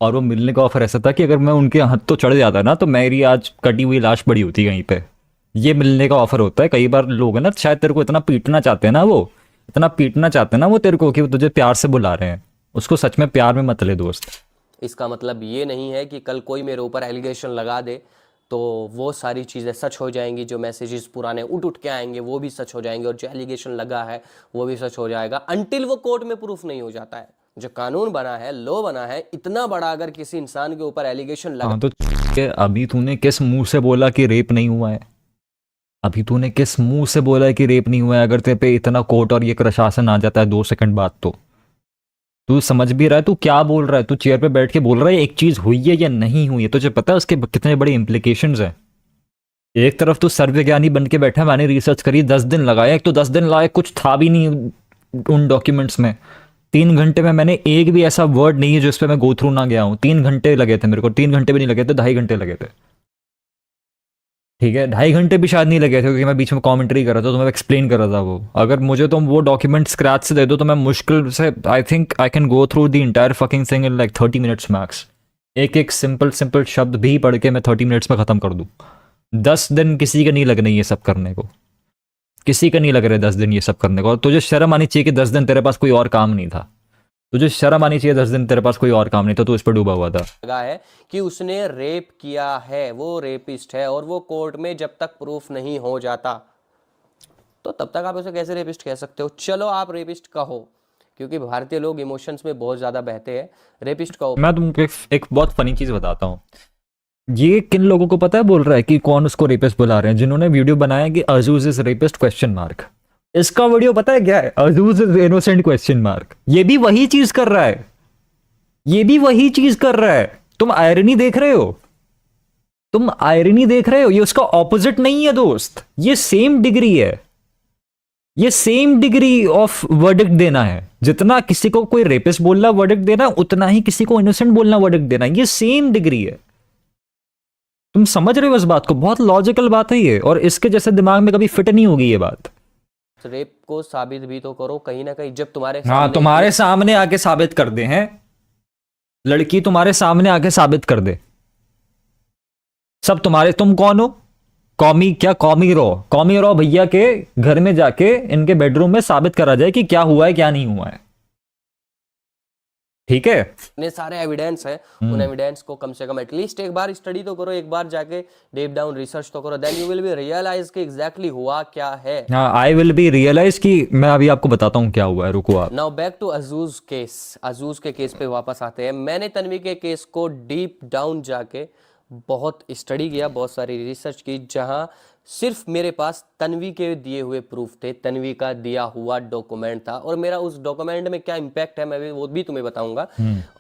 और वो मिलने का ऑफर ऐसा था कि अगर मैं उनके हाथ तो चढ़ जाता ना तो मेरी आज कटी हुई लाश पड़ी होती कहीं पे। ये मिलने का ऑफर होता है। कई बार लोग है ना शायद तेरे को इतना पीटना चाहते हैं ना, वो इतना पीटना चाहते हैं ना वो तेरे को कि वो तुझे प्यार से बुला रहे हैं। उसको सच में प्यार में मत ले दोस्त। इसका मतलब ये नहीं है कि कल कोई मेरे ऊपर एलिगेशन लगा दे तो वो सारी चीज़ें सच हो जाएंगी। जो मैसेजेस पुराने उठ के आएंगे वो भी सच हो जाएंगे, और जो एलिगेशन लगा है वो भी सच हो जाएगा, अनटिल वो कोर्ट में प्रूफ नहीं हो जाता है। जो कानून बना है, लॉ बना है, इतना बड़ा, अगर किसी इंसान के ऊपर एलिगेशन लगा हाँ, तो अभी तूने किस मुंह से बोला कि रेप नहीं हुआ है? अभी तूने किस मुंह से बोला है कि रेप नहीं हुआ है? अगर तेरे पे इतना कोर्ट और ये प्रशासन आ जाता है 2 सेकंड बाद, तो तू समझ भी रहा है तू क्या बोल रहा है? तू चेयर पे बैठ के बोल रहा है एक चीज हुई है या नहीं हुई है, तुझे पता है उसके कितने बड़े इंप्लीकेशंस हैं? एक तरफ तो सर्वज्ञानी बन के बैठा, मैंने रिसर्च करी 10 दिन लगाया। एक तो 10 दिन लगाए, कुछ था भी नहीं उन डॉक्यूमेंट्स में। 3 घंटे में मैंने एक भी ऐसा वर्ड नहीं है जिस पे मैं गो थ्रू ना गया हूँ। 3 घंटे लगे थे मेरे को, 3 घंटे भी नहीं लगे थे, 2.5 घंटे लगे थे। ठीक है, 2.5 घंटे भी शायद नहीं लगे थे क्योंकि मैं बीच में कमेंट्री कर रहा था तो मैं एक्सप्लेन कर रहा था वो। अगर मुझे तुम वो डॉक्यूमेंट स्क्रैच से दे दो तो मैं मुश्किल से I think I can go through the entire fucking thing in like 30 minutes max. एक एक सिंपल शब्द भी पढ़ के मैं 30 मिनट्स में ख़त्म कर दूँ। 10 दिन किसी का नहीं लग रही ये सब करने को, किसी का नहीं लग रहा 10 दिन ये सब करने को। और तुझे शर्म आनी चाहिए कि 10 दिन तेरे पास कोई और काम नहीं था। तुझे शर्म आनी चाहिए 10 दिन तेरे पास कोई और काम नहीं था, तो इस पर डूबा हुआ था। लगा है कि उसने रेप किया है, वो रेपिस्ट है, और वो कोर्ट में जब तक प्रूफ नहीं हो जाता तो तब तक आप उसे कैसे रेपिस्ट कह सकते हो? चलो आप रेपिस्ट कहो, क्योंकि भारतीय लोग इमोशंस में बहुत ज्यादा बहते हैं। रेपिस्ट कहो। मैं तुमको एक बहुत फनी चीज बताता हूँ। ये किन लोगों को पता है बोल रहा है कि कौन उसको रेपिस्ट बुला रहे हैं? जिन्होंने वीडियो बनाया कि अजूज इज रेपिस्ट क्वेश्चन मार्क। इसका वीडियो पता है क्या है? अजूज इज इनोसेंट क्वेश्चन मार्क। ये भी वही चीज कर रहा है, ये भी वही चीज कर रहा है। तुम आयरनी देख रहे हो, तुम आयरनी देख रहे हो। ये उसका ऑपोजिट नहीं है दोस्त, ये सेम डिग्री है। ये सेम डिग्री ऑफ वर्डिक्ट देना है। जितना किसी को कोई रेपिस्ट बोलना वर्डिक्ट देना, उतना ही किसी को इनोसेंट बोलना वर्डिक्ट देना। ये सेम डिग्री है। तुम समझ रहे हो इस बात को? बहुत लॉजिकल बात है ये, और इसके जैसे दिमाग में कभी फिट नहीं होगी ये बात। रेप को साबित भी तो करो कहीं ना कहीं। जब तुम्हारे हाँ, तुम्हारे सामने आके साबित कर दे हैं, लड़की तुम्हारे सामने आके साबित कर दे सब तुम्हारे। तुम कौन हो? कौमी क्या? कौमी रो भैया के घर में जाके इनके बेडरूम में साबित करा जाए कि क्या हुआ है क्या नहीं हुआ है। ठीक है, इतने सारे एविडेंस है, उन एविडेंस को कम से कम एटलीस्ट एक बार स्टडी तो करो, एक बार जाके डीप डाउन रिसर्च तो करो। Then you will be realise कि एग्जैक्टली हुआ क्या है। हाँ, आई विल बी रियलाइज कि मैं अभी आपको बताता हूँ क्या हुआ है। रुको आप। नाउ बैक टू अजूज केस। अजूज के केस पे वापस आते हैं। मैंने तन्वी के केस को डीप डाउन जाके बहुत स्टडी किया, बहुत सारी रिसर्च की, जहां सिर्फ मेरे पास तन्वी के दिए हुए प्रूफ थे, तन्वी का दिया हुआ डॉक्यूमेंट था, और मेरा उस डॉक्यूमेंट में क्या इम्पैक्ट है मैं वो भी तुम्हें बताऊंगा।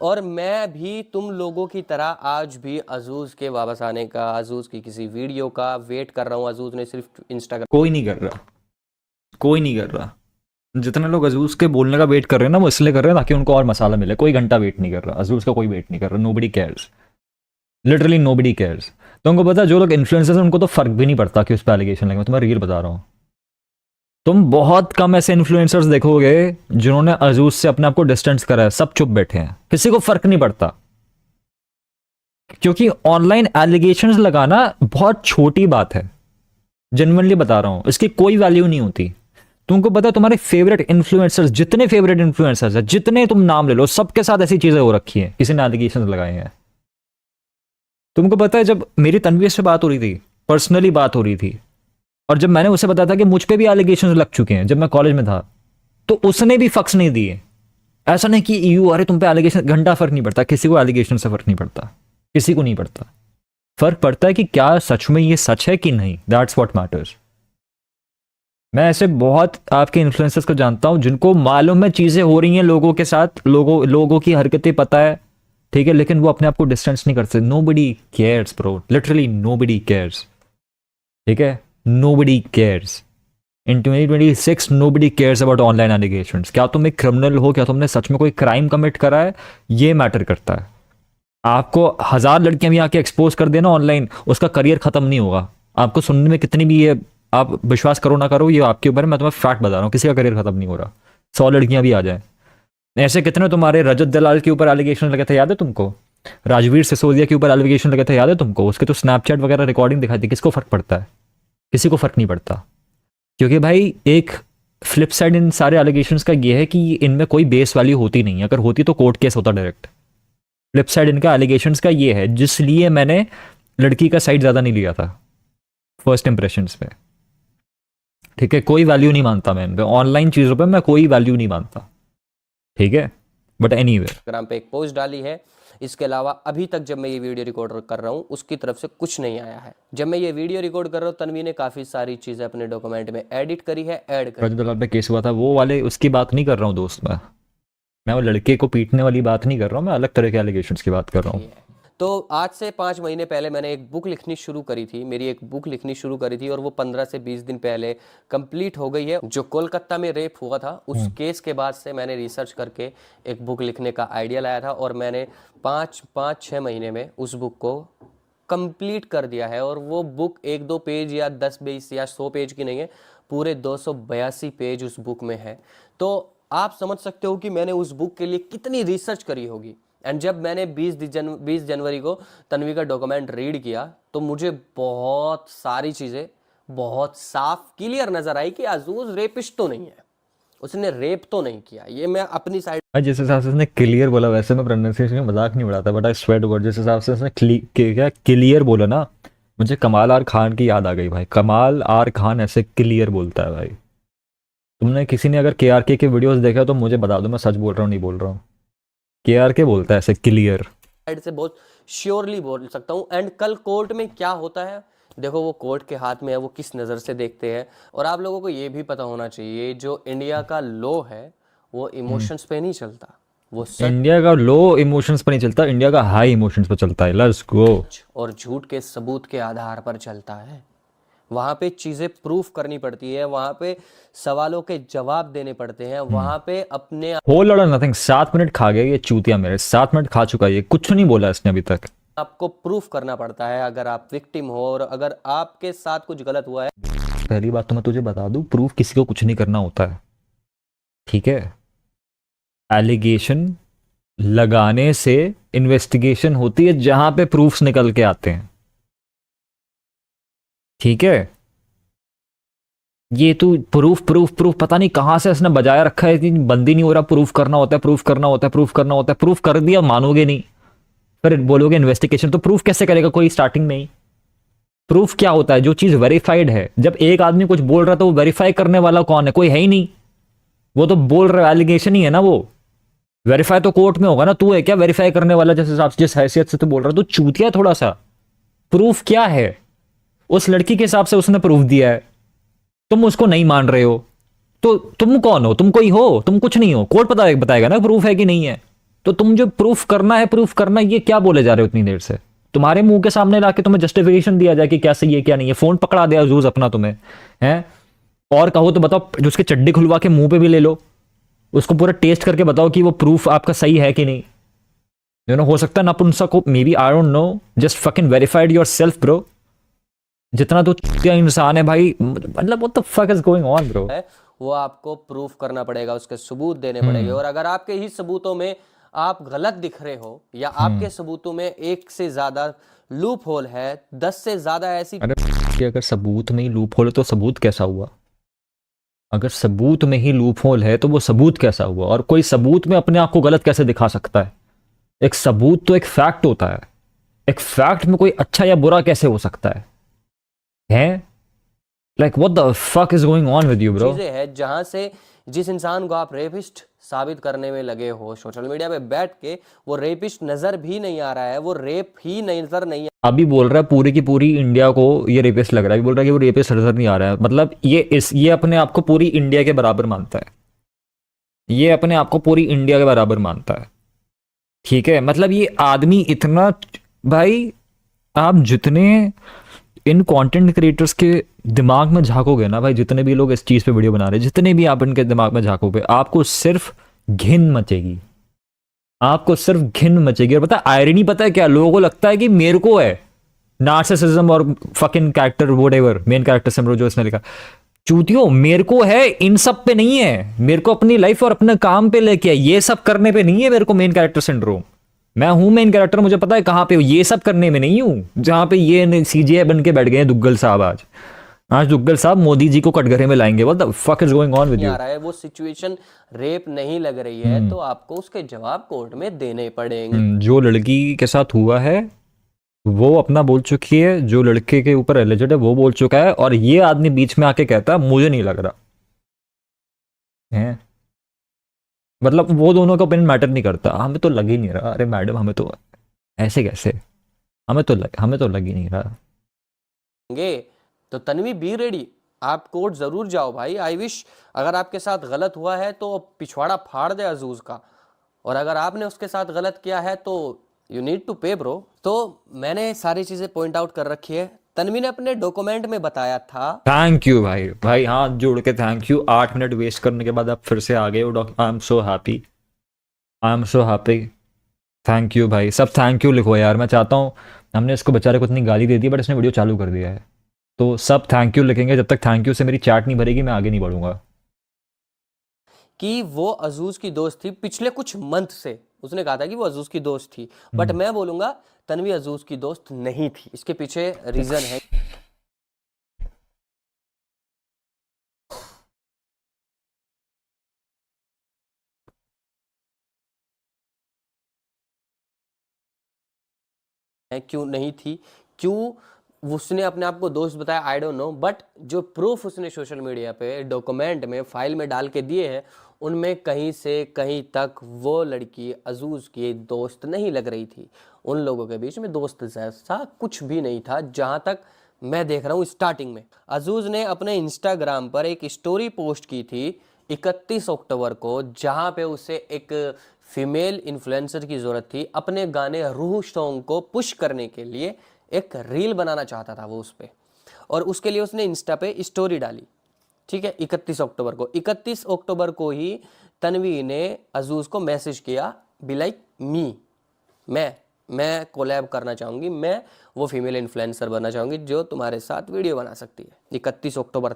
और मैं भी तुम लोगों की तरह आज भी अजूज के वापस आने का, अजूज की किसी वीडियो का वेट कर रहा हूँ। अजूज ने सिर्फ इंस्टाग्राम, कोई नहीं कर रहा, कोई नहीं कर रहा। जितने लोग अजूज के बोलने का वेट कर रहे हैं ना, वो इसलिए कर रहे हैं ताकि उनको और मसाला मिले। कोई घंटा वेट नहीं कर रहा, अजूज का कोई वेट नहीं कर रहा। Nobody cares, literally nobody cares. तो उनको पता है जो लोग इन्फ्लुएंसर्स हैं उनको तो फर्क भी नहीं पड़ता कि उस पर एलिगेशन लगे। मैं तुम्हें रियल बता रहा हूँ, तुम बहुत कम ऐसे इन्फ्लुएंसर्स देखोगे जिन्होंने अजूज से अपने आप को डिस्टेंस करा है। सब चुप बैठे हैं, किसी को फर्क नहीं पड़ता, क्योंकि ऑनलाइन एलिगेशंस लगाना बहुत छोटी बात है। जेन्युइनली बता रहा हूं, इसकी कोई वैल्यू नहीं होती। तुमको पता है तुम्हारे फेवरेट इन्फ्लुएंसर्स, जितने फेवरेट इन्फ्लुएंसर्स हैं, जितने तुम नाम ले लो, सबके साथ ऐसी चीजें हो रखी हैं, किसी ने एलिगेशंस लगाए हैं। तुमको पता है जब मेरी तनवीर से बात हो रही थी, पर्सनली बात हो रही थी, और जब मैंने उसे बताया था कि मुझ पे भी एलिगेशंस लग चुके हैं जब मैं कॉलेज में था, तो उसने भी फक्स नहीं दिए। ऐसा नहीं कि यू अरे तुम पे एलिगेशन, घंटा फर्क नहीं पड़ता। किसी को एलिगेशन से फर्क नहीं पड़ता, किसी को नहीं पड़ता। फर्क पड़ता है कि क्या सच में ये सच है कि नहीं। That's what matters. मैं ऐसे बहुत आपके इन्फ्लुएंसर्स को जानता हूं जिनको मालूम है चीजें हो रही हैं लोगों के साथ, लोगों की हरकतें पता है, ठीक है, लेकिन वो अपने आप को डिस्टेंस नहीं कर सकते। Nobody cares bro, literally nobody cares, ठीक है, nobody cares. In 2026 nobody cares about online allegations. क्या तुम एक क्रिमिनल हो, क्या तुमने सच में कोई क्राइम कमिट करा है, ये मैटर करता है। आपको 1000 लड़कियां भी आके एक्सपोज कर देना ऑनलाइन, उसका करियर खत्म नहीं होगा। आपको सुनने में कितनी भी ये, आप विश्वास करो ना करो, ये आपके ऊपर है, मैं तुम्हें फैक्ट बता रहा हूँ, किसी का करियर खत्म नहीं हो रहा। 100 लड़कियां भी आ जाए। ऐसे कितने तुम्हारे रजत दलाल के ऊपर एलिगेशन लगे थे, याद है तुमको? राजवीर सिसोदिया के ऊपर एलिगेशन लगे थे, याद है तुमको? उसके तो स्नैपचैट वगैरह रिकॉर्डिंग दिखाई थी। किसको फर्क पड़ता है? किसी को फर्क नहीं पड़ता, क्योंकि भाई एक फ्लिप साइड इन सारे एलिगेशंस का ये है कि इनमें कोई बेस वैल्यू होती नहीं है। अगर होती तो कोर्ट केस होता डायरेक्ट। फ्लिप साइड इनका एलिगेशंस का ये है, जिसलिए मैंने लड़की का साइड ज़्यादा नहीं लिया था फर्स्ट इंप्रेशंस पे, ठीक है। कोई वैल्यू नहीं मानता मैं इन पे, ऑनलाइन चीज़ों पे मैं कोई वैल्यू नहीं मानता, ठीक है। बट एनीवे इंस्टाग्राम पे एक पोस्ट डाली है। इसके अलावा अभी तक जब मैं ये वीडियो रिकॉर्ड कर रहा हूँ उसकी तरफ से कुछ नहीं आया है। जब मैं ये वीडियो रिकॉर्ड कर रहा हूँ तन्वी ने काफ़ी सारी चीज़ें अपने डॉक्यूमेंट में एडिट करी है, ऐड करी रजत दलाल पे केस हुआ था, वो वाले उसकी बात नहीं कर रहा हूँ दोस्त। मैं वो लड़के को पीटने वाली बात नहीं कर रहा हूँ, मैं अलग तरह के एलिगेशंस की बात कर रहा हूँ। है। तो आज से 5 महीने पहले मैंने एक बुक लिखनी शुरू करी थी, मेरी एक बुक लिखनी शुरू करी थी और वो 15 से 20 दिन पहले कंप्लीट हो गई है। जो कोलकाता में रेप हुआ था उस केस के बाद से मैंने रिसर्च करके एक बुक लिखने का आइडिया लाया था और मैंने 5-6 महीने में उस बुक को कंप्लीट कर दिया है। और वो बुक 1-2 पेज या 10-20 या 100 पेज की नहीं है, पूरे 282 पेज उस बुक में है। तो आप समझ सकते हो कि मैंने उस बुक के लिए कितनी रिसर्च करी होगी। एंड जब मैंने 20 जनवरी को तन्वी का डॉक्यूमेंट रीड किया तो मुझे बहुत सारी चीज़ें बहुत साफ क्लियर नजर आई कि अजूज रेपिस्ट तो नहीं है, उसने रेप तो नहीं किया। ये मैं अपनी साइड जिस हिसाब से उसने क्लियर बोला, वैसे मैं प्रोनाउंसिएशन में मजाक नहीं उड़ाता, बट आई स्वेट वर्ड, जिस हिसाब से उसने क्या क्लियर बोला ना, मुझे कमाल आर खान की याद आ गई भाई। कमाल आर खान ऐसे क्लियर बोलता है भाई। तुमने किसी ने अगर KRK के वीडियोस देखा तो मुझे बता दो, मैं सच बोल रहा हूँ नहीं बोल रहा हूँ। KRK बोलता है ऐसे क्लियर। साइड से बहुत श्योरली बोल सकता हूँ। एंड कल कोर्ट में क्या होता है देखो, वो कोर्ट के हाथ में है, वो किस नज़र से देखते हैं। और आप लोगों को ये भी पता होना चाहिए, जो इंडिया का लॉ है वो इमोशंस पे नहीं चलता, वो इंडिया का लॉ इमोशंस पर नहीं चलता, इंडिया का हाई इमोशंस पर चलता है। Let's go. और झूठ के सबूत के आधार पर चलता है। वहाँ पे चीज़ें प्रूफ करनी पड़ती है, वहाँ पे सवालों के जवाब देने पड़ते हैं, वहाँ पे अपने whole lot of nothing. 7 minute खा गया ये चूतिया, मेरे 7 मिनट खा चुका है ये, कुछ नहीं बोला इसने अभी तक। आपको प्रूफ करना पड़ता है अगर आप विक्टिम हो और अगर आपके साथ कुछ गलत हुआ है। पहली बात तो मैं तुझे बता दूं, प्रूफ किसी को कुछ नहीं करना होता है, ठीक है। एलिगेशन लगाने से इन्वेस्टिगेशन होती है जहां पे प्रूफ्स निकल के आते हैं, ठीक है। ये तो प्रूफ प्रूफ प्रूफ पता नहीं कहां से इसने बजाया रखा है कि बंदी नहीं हो रहा, प्रूफ करना होता है, प्रूफ करना होता है, प्रूफ करना होता है। प्रूफ कर दिया मानोगे नहीं, फिर बोलोगे इन्वेस्टिगेशन। तो प्रूफ कैसे करेगा कोई स्टार्टिंग में ही? प्रूफ क्या होता है? जो चीज वेरीफाइड है। जब एक आदमी कुछ बोल रहा है तो वो वेरीफाई करने वाला कौन है? कोई है ही नहीं, वो तो बोल रहा है, एलिगेशन ही है ना वो। वेरीफाई तो कोर्ट में होगा ना, तू है क्या वेरीफाई करने वाला? जिस हिसाब से, जिस हैसियत से तू बोल रहा है, तो चूतिया थोड़ा सा। प्रूफ क्या है? उस लड़की के हिसाब से उसने प्रूफ दिया है, तुम उसको नहीं मान रहे हो, तो तुम कौन हो? तुम कोई हो? तुम कुछ नहीं हो। कोर्ट बताएगा ना प्रूफ है कि नहीं है। तो तुम जो प्रूफ करना है, प्रूफ करना, ये क्या बोले जा रहे हो इतनी देर से? तुम्हारे मुंह के सामने लाके तुम्हें जस्टिफिकेशन दिया जाए कि क्या सही है क्या नहीं है। फोन पकड़ा दिया जूस अपना तुम्हें, हैं? और कहो तो बताओ, जो उसके चड्डी खुलवा के मुंह पे भी ले लो, उसको पूरा टेस्ट करके बताओ कि वो प्रूफ आपका सही है कि नहीं। यू नो, हो सकता है नपुंसक हो, may be, I don't no. Just fucking verified yourself bro. जितना तो इंसान है भाई, मतलब what the fuck is going on bro. वो आपको प्रूफ करना पड़ेगा, उसके सबूत देने पड़ेंगे। और अगर आपके ही सबूतों में आप गलत दिख रहे हो या आपके सबूतों में एक से ज्यादा लूप होल है, 10 से ज्यादा ऐसी, अरे अगर सबूत में ही लूप होल है तो सबूत कैसा हुआ? अगर सबूत में ही लूप होल है तो वो सबूत कैसा हुआ? और कोई सबूत में अपने आप को गलत कैसे दिखा सकता है? एक सबूत तो एक फैक्ट होता है, एक फैक्ट में कोई अच्छा या बुरा कैसे हो सकता है? Like what the fuck is going on with you bro? चीजें हैं जहां से जिस इंसान को आप रेपिस्ट साबित करने में लगे हो, सोशल मीडिया पे बैठ के वो रेपिस्ट नजर भी नहीं आ रहा है, वो रेप ही नजर नहीं है। अभी बोल रहा है पूरी की पूरी इंडिया को ये रेपिस्ट लग रहा है, अभी बोल रहा है कि वो रेपिस्ट नजर नहीं आ रहा है। मतलब ये अपने आप को पूरी इंडिया के बराबर मानता है, ये अपने आप को पूरी इंडिया के बराबर मानता है, ठीक है, मतलब ये आदमी इतना, भाई आप जितने इन कंटेंट क्रिएटर्स के दिमाग में झांकोगे ना भाई, जितने भी लोग इस चीज़ पे वीडियो बना रहे हैं, जितने भी आप इनके दिमाग में झांकोगे, आपको सिर्फ घिन मचेगी, आपको सिर्फ घिन मचेगी। और पता है आयरनी पता है क्या, लोगों को लगता है कि मेरे को है नार्सिसिज्म और fucking character whatever main character सिमरो जो इसने लिखा, चूतियों मेरे को है, इन सब पे नहीं है। मेरे को अपनी लाइफ और अपने काम पे लेके है, ये सब करने पे नहीं है मेरे को मेन कैरेक्टर सिंड्रोम। मैं हूं मेन कैरेक्टर, मुझे पता है कहां पे हूं, ये सब करने में नहीं हूं जहां पे ये सीजीआई बन के बैठ गए हैं दुग्गल साहब। आज आज दुग्गल साहब मोदी जी को कटघरे में लाएंगे। What the fuck is going on with नहीं यू? आ रहा है, वो सिचुएशन रेप नहीं लग रही है, तो आपको उसके जवाब कोर्ट में देने पड़ेंगे। जो लड़की के साथ हुआ है वो अपना बोल चुकी है, जो लड़के के ऊपर एलिजेड है वो बोल चुका है, और ये आदमी बीच में आके कहता है मुझे नहीं लग रहा है। मतलब वो दोनों का ओपिनियन मैटर नहीं करता, हमें तो लग ही नहीं रहा। अरे मैडम हमें तो ऐसे कैसे, हमें तो लग ही नहीं रहा। तो तन्वी बी रेडी, आप कोर्ट जरूर जाओ भाई। आई विश अगर आपके साथ गलत हुआ है तो पिछवाड़ा फाड़ दे अजूज का, और अगर आपने उसके साथ गलत किया है तो यू नीड टू पे ब्रो। तो मैंने सारी चीजें पॉइंट आउट कर रखी है। तन्वी ने अपने डॉक्यूमेंट में बताया था। थैंक यू भाई, भाई हाथ जोड़ के थैंक यू। 8 मिनट वेस्ट करने के बाद आप फिर से आ गए हो। I am so happy, I am so happy. Thank you भाई, सब थैंक यू लिखो यार। मैं चाहता हूँ, हमने इसको बेचारे को इतनी गाली दे दी बट इसने वीडियो चालू कर दिया है, तो सब थैंक यू लिखेंगे। जब तक थैंक यू से मेरी चैट नहीं भरेगी मैं आगे नहीं बढ़ूंगा। कि वो अजूज की दोस्त थी पिछले कुछ मंथ से। उसने कहा था कि वो अजूज की दोस्त थी, बट मैं बोलूंगा तन्वी अजूज की दोस्त नहीं थी। इसके पीछे रीजन है। क्यों नहीं थी, क्यों उसने अपने आप को दोस्त बताया, आई डोंट नो। बट जो प्रूफ उसने सोशल मीडिया पे डॉक्यूमेंट में फाइल में डाल के दिए हैं, उनमें कहीं से कहीं तक वो लड़की अजूज की दोस्त नहीं लग रही थी। उन लोगों के बीच में दोस्त जैसा कुछ भी नहीं था, जहां तक मैं देख रहा हूँ। स्टार्टिंग में अजूज ने अपने इंस्टाग्राम पर एक स्टोरी पोस्ट की थी 31 अक्टूबर को, जहां पे उसे एक फीमेल इन्फ्लुएंसर की ज़रूरत थी अपने गाने रूह सॉन्ग को पुश करने के लिए। एक रील बनाना चाहता था वो उस पर, और उसके लिए उसने इंस्टा पे स्टोरी डाली। ठीक है, 31 अक्टूबर को। 31 अक्टूबर को ही तन्वी ने अजूज को मैसेज किया, बी लाइक मी, मैं कोलैब करना चाहूँगी, मैं वो फीमेल इन्फ्लुएंसर बनना चाहूँगी जो तुम्हारे साथ वीडियो बना सकती है। 31 अक्टूबर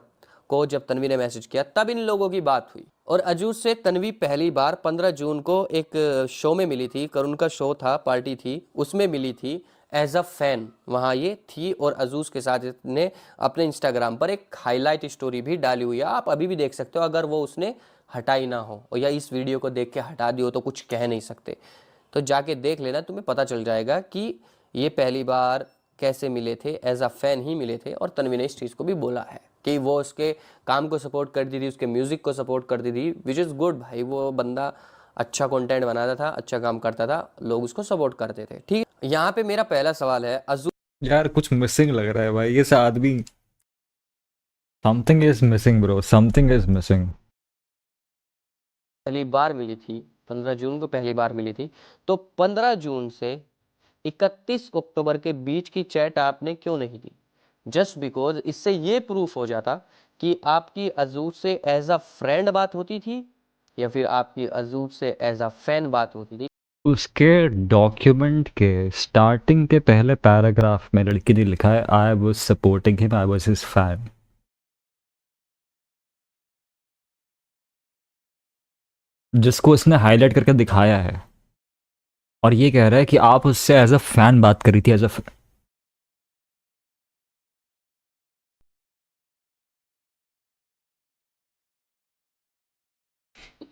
को जब तन्वी ने मैसेज किया तब इन लोगों की बात हुई। और अजूज से तन्वी पहली बार 15 जून को एक शो में मिली थी। करुण का शो था, पार्टी थी, उसमें मिली थी एज अ फैन, वहाँ ये थी। और अजूज के साथ ने अपने इंस्टाग्राम पर एक हाईलाइट स्टोरी भी डाली हुई है, आप अभी भी देख सकते हो। अगर वो उसने हटाई ना हो और या इस वीडियो को देख के हटा दी हो तो कुछ कह नहीं सकते, तो जाके देख लेना, तुम्हें पता चल जाएगा कि ये पहली बार कैसे मिले थे। एज अ फैन ही मिले थे। और तन्वी ने इस चीज़ को भी बोला है कि वो उसके काम को सपोर्ट करती थी, उसके म्यूज़िक को सपोर्ट करती थी, विच इज़ गुड भाई। वो बंदा अच्छा कंटेंट बनाता था, अच्छा काम करता था, लोग उसको सपोर्ट करते थे। ठीक है, यहाँ पे मेरा पहला सवाल है, यार कुछ मिसिंग लग रहा है भाई, ये आदमी, something is missing bro, something is missing. पहली बार मिली थी 15 जून को, पहली बार मिली थी, तो 15 जून से 31 अक्टूबर के बीच की चैट आपने क्यों नहीं दी? जस्ट बिकॉज इससे ये प्रूफ हो जाता कि आपकी अजूज से एज अ फ्रेंड बात होती थी या फिर आपकी अजूज से एज अ फैन बात होती थी। उसके डॉक्यूमेंट के स्टार्टिंग के पहले पैराग्राफ में लड़की ने लिखा है I was supporting him, I was his fan. जिसको इसने हाईलाइट करके दिखाया है, और ये कह रहा है कि आप उससे एज अ फैन बात करी थी, एज अ।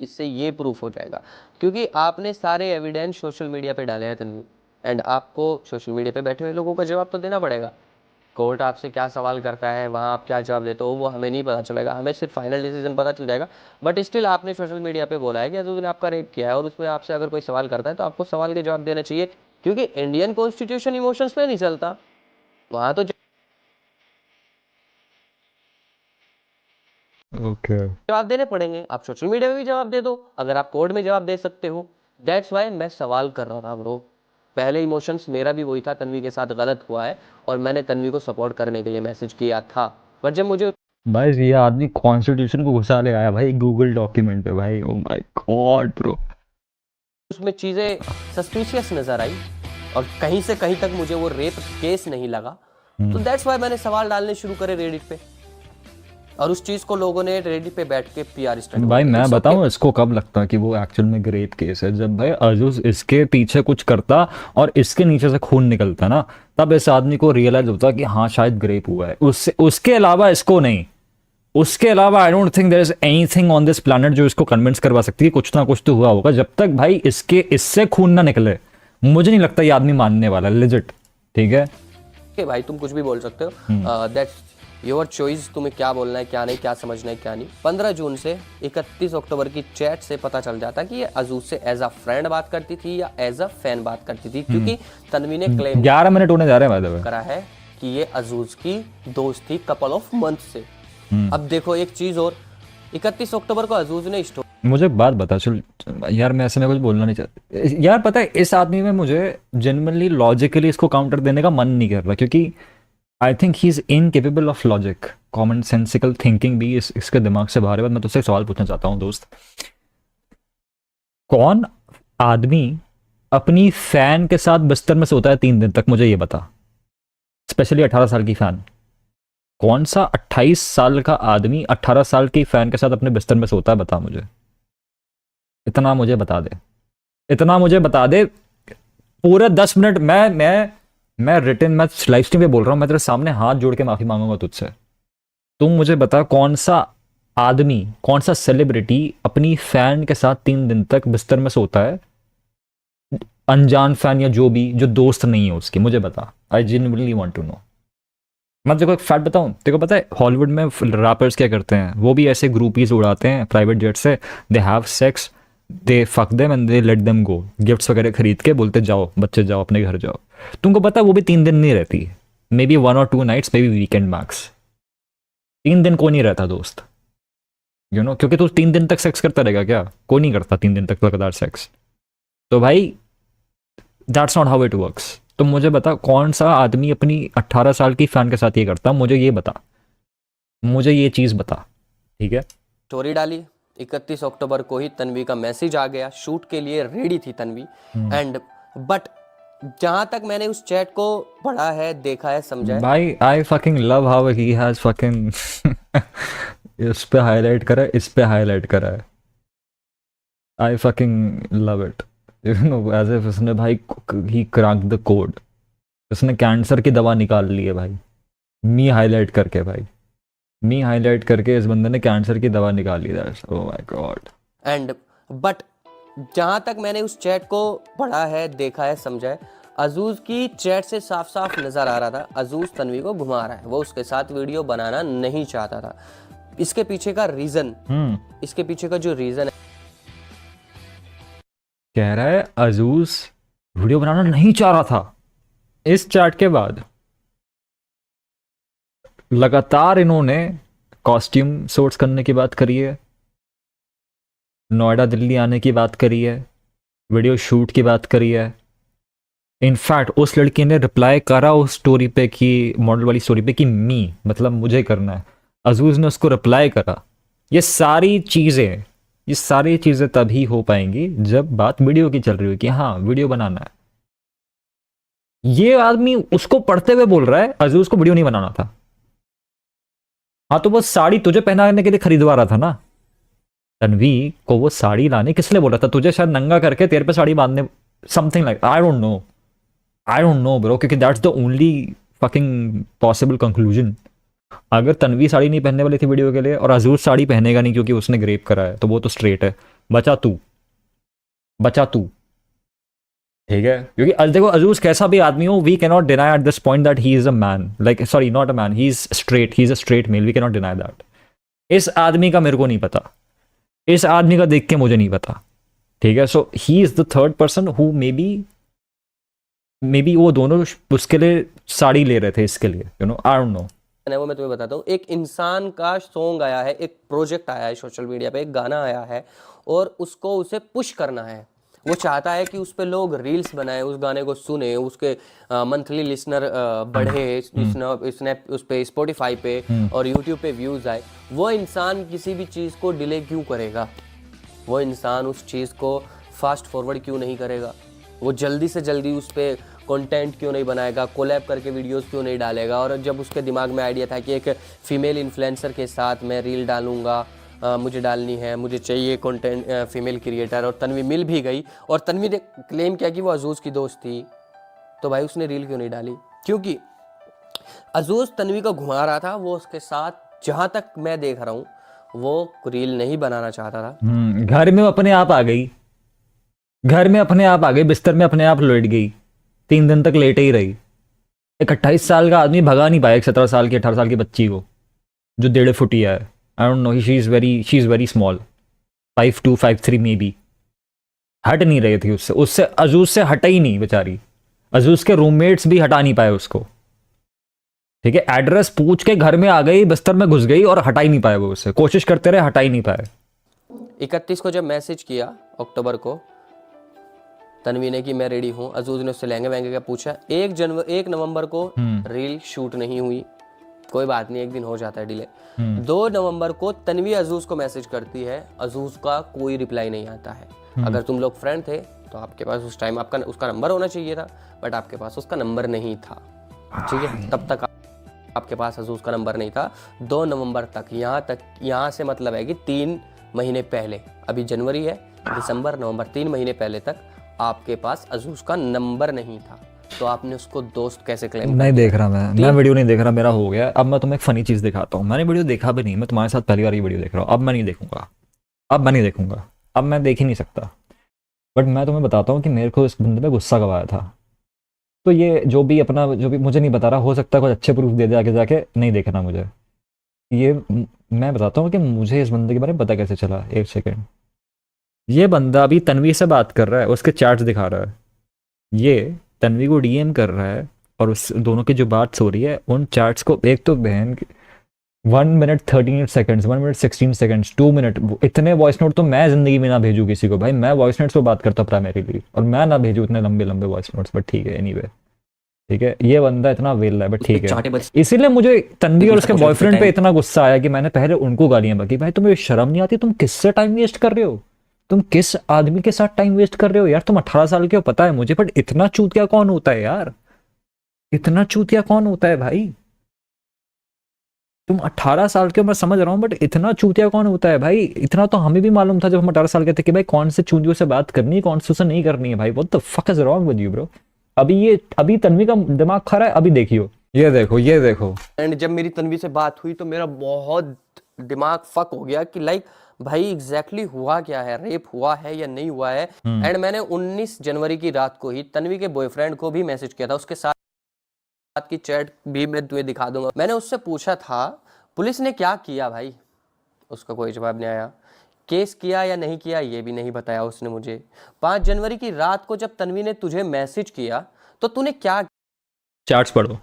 इससे ये प्रूफ हो जाएगा क्योंकि आपने सारे एविडेंस सोशल मीडिया पे डाले हैं तन्वी, एंड आपको सोशल मीडिया पे बैठे हुए लोगों का जवाब तो देना पड़ेगा। कोर्ट आपसे क्या सवाल करता है, वहाँ आप क्या जवाब देते हो, वो हमें नहीं पता चलेगा, हमें सिर्फ फाइनल डिसीजन पता चल जाएगा। बट स्टिल आपने सोशल मीडिया पे बोला है कि अजूज ने आपका रेप किया है, और उसमें आपसे अगर कोई सवाल करता है तो आपको सवाल के जवाब देना चाहिए, क्योंकि इंडियन कॉन्स्टिट्यूशन इमोशंस पे नहीं चलता। वहाँ तो ओके। जवाब देने पड़ेंगे। आप सोशल मीडिया में भी जवाब दे दो अगर आप कोर्ट में जवाब दे सकते हो। दैट्स वाई मैं सवाल कर रहा था ब्रो। पहले इमोशंस मेरा भी वही था, तन्वी के साथ गलत हुआ है और मैंने तन्वी को सपोर्ट करने के लिए मैसेज किया था, पर जब मुझे भाई ये आदमी कॉन्स्टिट्यूशन को घुसा ले आया भाई गूगल डॉक्यूमेंट पे भाई। Oh my God bro. उसमें चीज़ें सस्पिशियस नज़र आई और कहीं से कहीं तक मुझे वो रेप केस नहीं लगा, तो दैट्स वाई मैंने सवाल डालने शुरू करे रेडिट पे, और उस चीज़ को लोगों ने रेडिट पे बैठ के पीआर स्टंट भाई मैं बताऊं इसको कब लगता कि वो एक्चुअल में ग्रेप केस है, जब भाई अजूज इसके पीछे कुछ करता और इसके नीचे से खून निकलता ना, तब इस आदमी को रियलाइज होता कि हाँ शायद ग्रेप हुआ है। उससे उसके अलावा इसको नहीं, उसके अलावा I don't think there is anything on this planet जो इसको कन्विंस करवा सकती है कुछ ना कुछ तो हुआ होगा। जब तक भाई इससे खून ना निकले मुझे नहीं लगता ये आदमी मानने वाला लेजिट। ठीक है कि भाई तुम कुछ भी बोल सकते हो, दैट्स योर चॉइस, तुम्हें क्या बोलना है क्या नहीं, क्या समझना है क्या नहीं। 15 जून से 31 अक्टूबर की चैट से पता चल जाता कि ये अजूज से एज अ फ्रेंड बात करती थी या एज अ फैन बात करती थी, क्योंकि तन्वी ने क्लेम 11 मिनट होने जा रहे हैं भाई। करा है कि ये अजूज की दोस्त थी कपल ऑफ मंथ से। अब देखो एक चीज और, 31 अक्टूबर को अजूज ने मुझे एक बात बता चल यार, मैं ऐसे में कुछ बोलना नहीं चाहता यार। पता है इस आदमी में मुझे जेन्युइनली लॉजिकली इसको काउंटर देने का मन नहीं कर रहा, क्योंकि I think he is incapable of logic. Common sensical thinking भी इसके दिमाग से बाहर है। मैं तुझसे एक सवाल पूछना चाहता हूँ दोस्त, कौन आदमी अपनी फैन के साथ बिस्तर में सोता है 3 दिन तक? मुझे ये बता, स्पेशली 18 साल की फैन। कौन सा 28 साल का आदमी 18 साल की फैन के साथ अपने बिस्तर में सोता है? बता मुझे, इतना मुझे बता दे, इतना मुझे बता दे। पूरे 10 मिनट मैं रिटर्न मैं लाइव स्ट्रीम पे बोल रहा हूँ, मैं तेरे सामने हाथ जोड़ के माफी मांगूंगा तुझसे। तुम मुझे बता कौन सा आदमी, कौन सा सेलिब्रिटी अपनी फैन के साथ 3 दिन तक बिस्तर में सोता है, अनजान फैन या जो भी, जो दोस्त नहीं है उसकी। मुझे बता, I genuinely want to know. मैं तेरे को एक फैक्ट बताऊं, तेरे को पता है हॉलीवुड में रैपर्स क्या करते हैं? वो भी ऐसे ग्रुपीज उड़ाते हैं प्राइवेट जेट से, they have sex, they fuck them and they let them go, gifts वगैरह खरीद के बोलते जाओ बच्चे जाओ अपने घर जाओ। तुमको पता है वो भी 3 दिन नहीं रहती, मे बी 1 और 2 nights, maybe weekend max. 3 दिन को नहीं रहता दोस्त, यू नो, क्योंकि तू 3 दिन तक सेक्स करता रहेगा क्या? कोई नहीं करता 3 दिन तक लगातार सेक्स। तो भाई that's not how it works. तो मुझे बता कौन सा आदमी अपनी 18 साल की फैन के साथ ये करता? मुझे ये बता, मुझे ये चीज बता। ठीक है, स्टोरी डाली 31 अक्टूबर को ही तन्वी का मैसेज आ गया, शूट के लिए रेडी थी तन्वी, एंड बट जहां तक मैंने उस चैट को पढ़ा है, देखा है, समझा है, भाई आई fucking love how he has fucking इस पे हाईलाइट करा है, इस पे हाईलाइट करा है। I fucking love it, you know, as if उसने भाई ही क्रैक्ड द कोड। उसने कैंसर की दवा निकाल ली है भाई, मी हाईलाइट करके भाई, मी हाईलाइट करके इस बंदे ने कैंसर की दवा निकाल ली। Oh my god. And but जहां तक मैंने उस चैट को पढ़ा है, देखा है, समझा है, अजूज की चैट से साफ साफ नजर आ रहा था अजूज तन्वी को घुमा रहा है, वो उसके साथ वीडियो बनाना नहीं चाहता था। इसके पीछे का रीजन, इसके पीछे का जो रीजन है, कह रहा है अजूज वीडियो बनाना नहीं चाह रहा था। इस चैट के बाद लगातार इन्होंने कॉस्ट्यूम सोर्स करने की बात करी है, नोएडा दिल्ली आने की बात करी है, वीडियो शूट की बात करी है। इनफैक्ट उस लड़की ने रिप्लाई करा उस स्टोरी पे कि मॉडल वाली स्टोरी पे कि मी मतलब मुझे करना है। अजूज ने उसको रिप्लाई करा। ये सारी चीज़ें तभी हो पाएंगी जब बात वीडियो की चल रही हो कि हाँ वीडियो बनाना है। ये आदमी उसको पढ़ते हुए बोल रहा है अजूज को वीडियो नहीं बनाना था। हाँ तो वो साड़ी तुझे पहनाने के लिए खरीदवा रहा था ना। तन्वी को वो साड़ी लाने किस लिए बोल रहा था? तुझे शायद नंगा करके तेरे पे साड़ी बांधने, something like, I don't know bro, क्योंकि that's the only fucking possible conclusion. अगर तन्वी साड़ी नहीं पहनने वाली थी वीडियो के लिए और अजूज साड़ी पहनेगा नहीं क्योंकि उसने ग्रेप करा है, तो वो तो स्ट्रेट है। बचा तू, ठीक है? क्योंकि देखो अजूज कैसा भी आदमी हो, we cannot deny at this point that he is a man, like sorry not a man, he is a straight male, we cannot deny that. इस आदमी का मेरे को नहीं पता, इस आदमी का देख के मुझे नहीं पता, ठीक है? So he is the third person who may be वो दोनों उसके लिए साड़ी ले रहे थे इसके लिए, you know, I don't no. वो मैं तुम्हें बताता हूँ। एक इंसान का सॉन्ग आया है, एक प्रोजेक्ट आया है सोशल मीडिया पे, एक गाना आया है और उसको उसे पुश करना है। वो चाहता है कि उस पे लोग रील्स बनाएं, उस गाने को सुने, उसके मंथली लिसनर बढ़े, स्नैप उस पे स्पॉटिफाई पे और यूट्यूब पे व्यूज आए। वो इंसान किसी भी चीज़ को डिले क्यों करेगा? वो इंसान उस चीज़ को फास्ट फॉरवर्ड क्यों नहीं करेगा? वो जल्दी से जल्दी उस पर कंटेंट क्यों नहीं बनाएगा? कोलैब करके वीडियोस क्यों नहीं डालेगा? और जब उसके दिमाग में आइडिया था कि एक फीमेल इन्फ्लुएंसर के साथ मैं रील डालूंगा, मुझे डालनी है, मुझे चाहिए कंटेंट फीमेल क्रिएटर, और तन्वी मिल भी गई और तन्वी ने क्लेम किया कि वो अजूज़ की दोस्त थी, तो भाई उसने रील क्यों नहीं डाली? क्योंकि अजूज़ तन्वी को घुमा रहा था, वो उसके साथ जहाँ तक मैं देख रहा हूँ वो रील नहीं बनाना चाहता था। घर में अपने आप आ गई, घर में अपने आप आ गई, बिस्तर में अपने आप लेट गई, 3 दिन तक लेटे ही रही। एक 28 साल का आदमी भगा नहीं पाया एक 17 साल की 18 साल की बच्ची को जो 1.5 फुटिया है। आई don't no, she is very small, 5'2", 5'3" may be. हट नहीं रही थी उससे अजूज से हटा ही नहीं बेचारी। अजूज के रूममेट्स भी हटा नहीं पाए उसको, ठीक है। एड्रेस पूछ के घर में आ गई, बिस्तर में घुस गई और हटा ही नहीं पाए वो उससे, कोशिश करते रहे, हटा ही नहीं पाए। 31 को जब मैसेज किया अक्टूबर को तन्वी ने कि मैं रेडी हूँ, अजूज ने उससे लहंगे वहंगे का पूछा। 1 नवंबर को रील शूट नहीं हुई, कोई बात नहीं, एक दिन हो जाता है डिले। 2 नवंबर को तन्वी अजूज को मैसेज करती है, अजूज का कोई रिप्लाई नहीं आता है। अगर तुम लोग फ्रेंड थे तो आपके पास उस टाइम आपका उसका नंबर होना चाहिए था, बट आपके पास उसका नंबर नहीं था, ठीक है। तब तक आपके पास अजूज का नंबर नहीं था 2 नवंबर तक। यहाँ से मतलब है कि 3 महीने पहले, अभी जनवरी है, दिसंबर, नवंबर, 3 महीने पहले तक आपके पास अजूज का नंबर नहीं था, तो आपने उसको दोस्त कैसे क्लेम? नहीं देख रहा मैं वीडियो नहीं देख रहा, मेरा हो गया। अब मैं तुम्हें एक फनी चीज़ दिखाता हूँ। मैंने वीडियो देखा भी नहीं, मैं तुम्हारे साथ पहली बार ये वीडियो देख रहा हूँ। अब मैं नहीं देखूंगा, अब मैं देख ही नहीं सकता। बट मैं तुम्हें बताता हूँ कि मेरे को इस बंदे पे गुस्सा कब आया था। तो ये जो भी मुझे नहीं बता रहा, हो सकता है कुछ अच्छे प्रूफ दे दे आगे जाके, नहीं देखना मुझे। ये मैं बताता हूँ कि मुझे इस बंदे के बारे में पता कैसे चला। 1 सेकेंड। ये बंदा अभी तन्वी से बात कर रहा है, उसके चैट्स दिखा रहा है, ये तन्वी को डीएम कर रहा है, और उस दोनों की जो बात हो रही है उन चैट्स को, एक तो बहन 1 minute 38 seconds, 1 minute 16 seconds, 2 minute, इतने वॉइस नोट तो मैं जिंदगी में ना भेजूँ किसी को भाई। मैं वॉइस नोट्स पे बात करता हूँ प्राइमरीली, और मैं ना भेजूँ इतने लंबे लंबे वॉइस नोट्स, बट ठीक है, एनीवे, ठीक है। ये बंदा इतना वेल है, बट ठीक है। इसीलिए मुझे तन्वी और उसके बॉयफ्रेंड पे इतना गुस्सा आया कि मैंने पहले उनको गालियां बकी। भाई तुम्हें शर्म नहीं आती? तुम किससे टाइम वेस्ट कर रहे हो? तुम किस आदमी के साथ टाइम वेस्ट कर रहे हो यार? तुम 18 साल के हो, पता है मुझे, बट इतना चूतिया कौन होता है यार? इतना चूतिया कौन होता है भाई? तुम 18 साल के हो, मैं समझ रहा हूँ, बट इतना चूतिया कौन होता है भाई? इतना तो हमें भी मालूम था जब हम 18 साल के थे कि भाई कौन से चूतियों से बात करनी है, कौन से नहीं करनी है भाई। What the fuck is wrong with you bro? अभी तन्वी का दिमाग खरा है, अभी देखियो, ये देखो। एंड जब मेरी तन्वी से बात हुई तो मेरा बहुत दिमाग फक हो गया कि लाइक भाई एग्जैक्टली हुआ क्या है, रेप हुआ है या नहीं हुआ है। एंड मैंने 19 जनवरी की रात को ही तन्वी के बॉयफ्रेंड को भी मैसेज किया था, उसके साथ की चैट भी मैं तुम्हें दिखा दूंगा। मैंने उससे पूछा था पुलिस ने क्या किया भाई, उसका कोई जवाब नहीं आया। केस किया या नहीं किया ये भी नहीं बताया उसने मुझे। 5 जनवरी की रात को जब तन्वी ने तुझे मैसेज किया तो तूने क्या? चैट्स पढ़ो।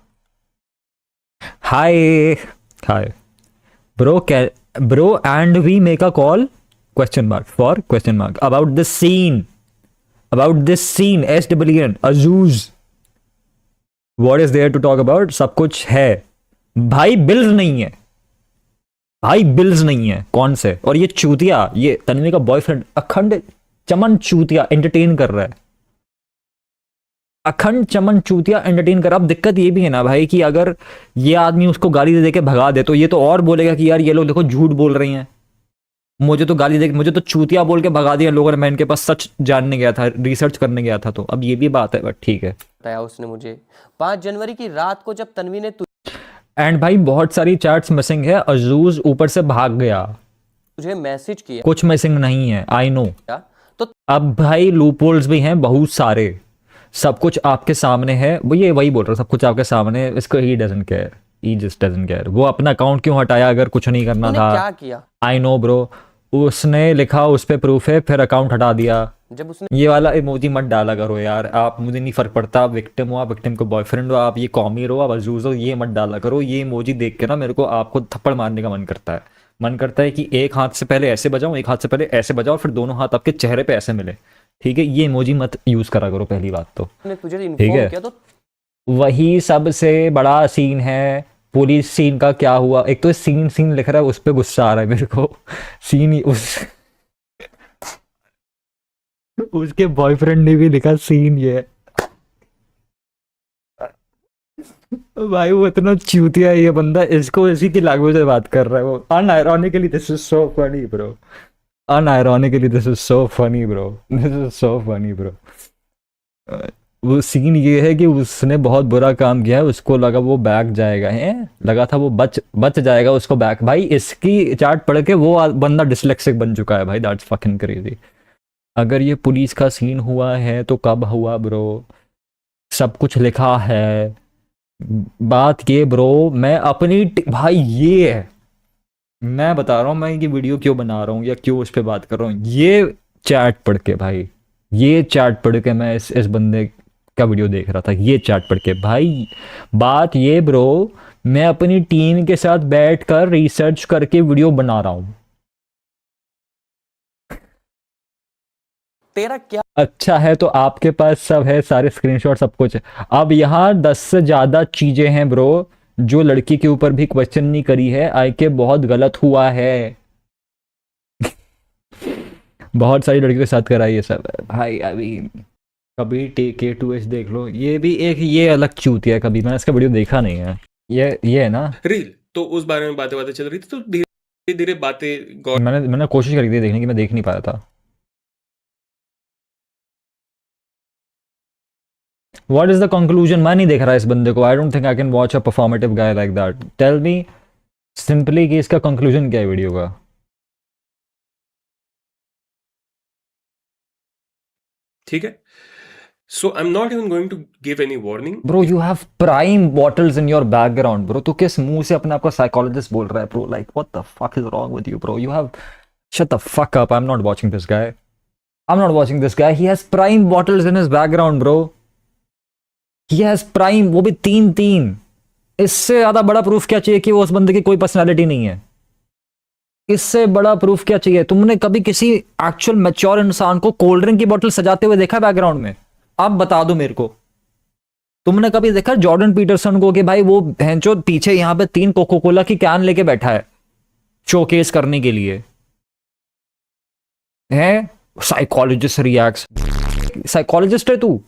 हाय bro and we make a call question mark about this scene SWN Azuz, what is there to talk about? सब कुछ है भाई, बिल्स नहीं है कौन से? और ये चूतिया, ये तन्वी का बॉयफ्रेंड अखंड चमन चूतिया एंटरटेन कर रहा है, अब दिक्कत ये भी है ना भाई कि अगर ये आदमी उसको गाली दे के भगा दे तो ये तो और बोलेगा कि यार ये लोग देखो झूठ बोल रही हैं, मुझे तो गाली दे, मुझे तो चूतिया बोल के भगा दिया लोगों ने, मैं इनके पास सच जानने गया था, रिसर्च करने गया था। तो अब ये भी बात है, बट ठीक है। बताया उसने मुझे 5 जनवरी की रात को जब तन्वी ने एंड भाई बहुत सारी चैट्स मिसिंग है, अजूज ऊपर से भाग गया, तुझे मैसेज किया, कुछ मिसिंग नहीं है, आई नो। तो अब भाई लूपहोल्स भी हैं बहुत सारे, सब कुछ आपके सामने है, वो ये वही बोल रहा, सब कुछ आपके सामने, इसको ही जस्ट डजंट केयर। वो अपना अकाउंट क्यों हटाया अगर कुछ नहीं करना था? क्या किया? आई नो ब्रो, उसने लिखा उस पे प्रूफ है, फिर अकाउंट हटा दिया। जब उसने ये वाला इमोजी मत डाला करो यार, आप, मुझे नहीं फर्क पड़ता, आप विक्टिम हो, आप विक्टिम को बॉयफ्रेंड हो, आप ये कॉमी हो, आप अजूज हो, ये मत डाला करो। ये इमोजी देख के ना मेरे को आपको थप्पड़ मारने का मन करता है कि एक हाथ से पहले ऐसे बजाऊं, एक हाथ से पहले ऐसे बजाओ, फिर दोनों हाथ आपके चेहरे पे ऐसे मिले, ठीक है, ये इमोजी मत यूज करा करो पहली बात तो। ने तुझे ठीक इन्फॉर्म है। किया तो वही सबसे बड़ा सीन है। पुलिस सीन का क्या हुआ, एक तो सीन सीन लिख रहा है, उस पे गुस्सा आ रहा है मेरे को। सीन ही उस उसके बॉयफ्रेंड ने भी लिखा सीन ये है। भाई वो इतना चूतिया है ये बंदा, इसको इसी की लैंग्वेज में बात कर रहा है वो। अनआयरॉनिकली this is so funny bro, अनआयरॉनिकली this is so funny bro, this is so funny bro. वो सीन ये है कि उसने बहुत बुरा काम किया है, उसको लगा वो बैक जाएगा, है लगा था वो बच जाएगा उसको बैक। भाई इसकी चार्ट पढ़ के वो बंदा डिसलेक्सिक बन चुका है भाई, दैट्स फकिंग क्रेजी। अगर ये पुलिस का सीन हुआ है तो कब हुआ ब्रो, सब कुछ लिखा है। बात ये ब्रो, मैं अपनी भाई ये है, मैं बता रहा हूँ मैं ये वीडियो क्यों बना रहा हूँ या क्यों उस पर बात कर रहा हूँ। ये चैट पढ़ के भाई, ये चैट पढ़ के मैं इस बंदे का वीडियो देख रहा था, ये चैट पढ़ के भाई। बात ये ब्रो, मैं अपनी टीम के साथ बैठकर रिसर्च करके वीडियो बना रहा हूँ। तेरा क्या अच्छा है तो आपके पास सब है, सारे स्क्रीनशॉट सब कुछ है। अब यहाँ 10 से ज्यादा चीजें हैं ब्रो जो लड़की के ऊपर भी क्वेश्चन नहीं करी है, आई के बहुत गलत हुआ है। बहुत सारी लड़कियों के साथ करा ये सब भाई। अभी कभी K2H देख लो, ये भी एक ये अलग चूतिया है, कभी मैंने इसका वीडियो देखा नहीं है। ये है ना रील, तो उस बारे में बातें चल रही थी, तो धीरे धीरे बातें गौर मैंने कोशिश करी थी देखने की, मैं देख नहीं पाया था। What is the conclusion? मैं नहीं देख रहा इस बंदे को। I don't think I can watch a performative guy like that. Tell me simply कि इसका conclusion क्या है वीडियो का। ठीक है। So I am not even going to give any warning. Bro, you have prime bottles in your background, bro. तू किस मुंह से अपने आप को psychologist बोल रहा है, bro? Like, what the fuck is wrong with you, bro? You have... Shut the fuck up. I'm not watching this guy. I'm not watching this guy. He has prime bottles in his background, bro. He has prime, वो भी 3-3। इससे ज्यादा बड़ा proof क्या चाहिए कि वो उस बंदे की कोई पर्सनालिटी नहीं है? इससे बड़ा प्रूफ क्या चाहिए? तुमने कभी किसी एक्चुअल मैच्योर इंसान को कोल्ड ड्रिंक की बोतल सजाते हुए देखा बैकग्राउंड में? आप बता दो मेरे को। तुमने कभी देखा जॉर्डन पीटरसन को कि भाई वो भैंचो पीछे यहां पे 3 कोको कोला की कैन लेके बैठा है शोकेस करने के लिए? है साइकोलॉजिस्ट रिएक्ट्स। साइकोलॉजिस्ट है तू?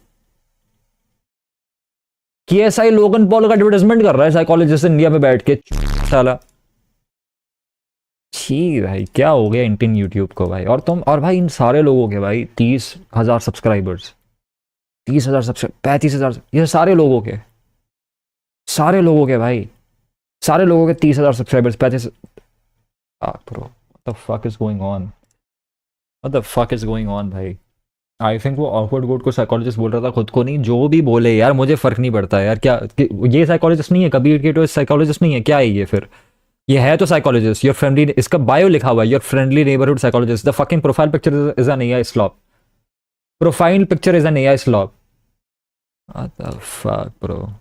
KSI लोगन पॉल का एडवर्टाइजमेंट कर रहा है साइकोलॉजिस्ट इंडिया में बैठ के साला। छी भाई क्या हो गया इंडियन यूट्यूब को भाई। और तुम और भाई इन सारे लोगों के भाई 30,000 सब्सक्राइबर्स, 30,000 सब्सक्राइबर, 35,000, ये सारे लोगों के भाई, सारे लोगों के 30,000 subscribers, 35। Bro what the fuck is going on, what the fuck is going on भाई। आई थिंक वो ऑकवर्ड गोड को साइकोलॉजिस्ट बोल रहा था, खुद को नहीं। जो भी बोले यार मुझे फर्क नहीं पड़ता यार। क्या ये साइकोलॉजिस्ट नहीं है? कबीर के तो साइकोलॉजिस्ट नहीं है क्या है ये? फिर ये है तो साइकोलॉजिस्ट। योर फ्रेंडली, इसका बायो लिखा हुआ है, your friendly neighbourhood psychologist. The fucking profile picture is an AI slop. Profile picture is an AI slop. What the fuck bro.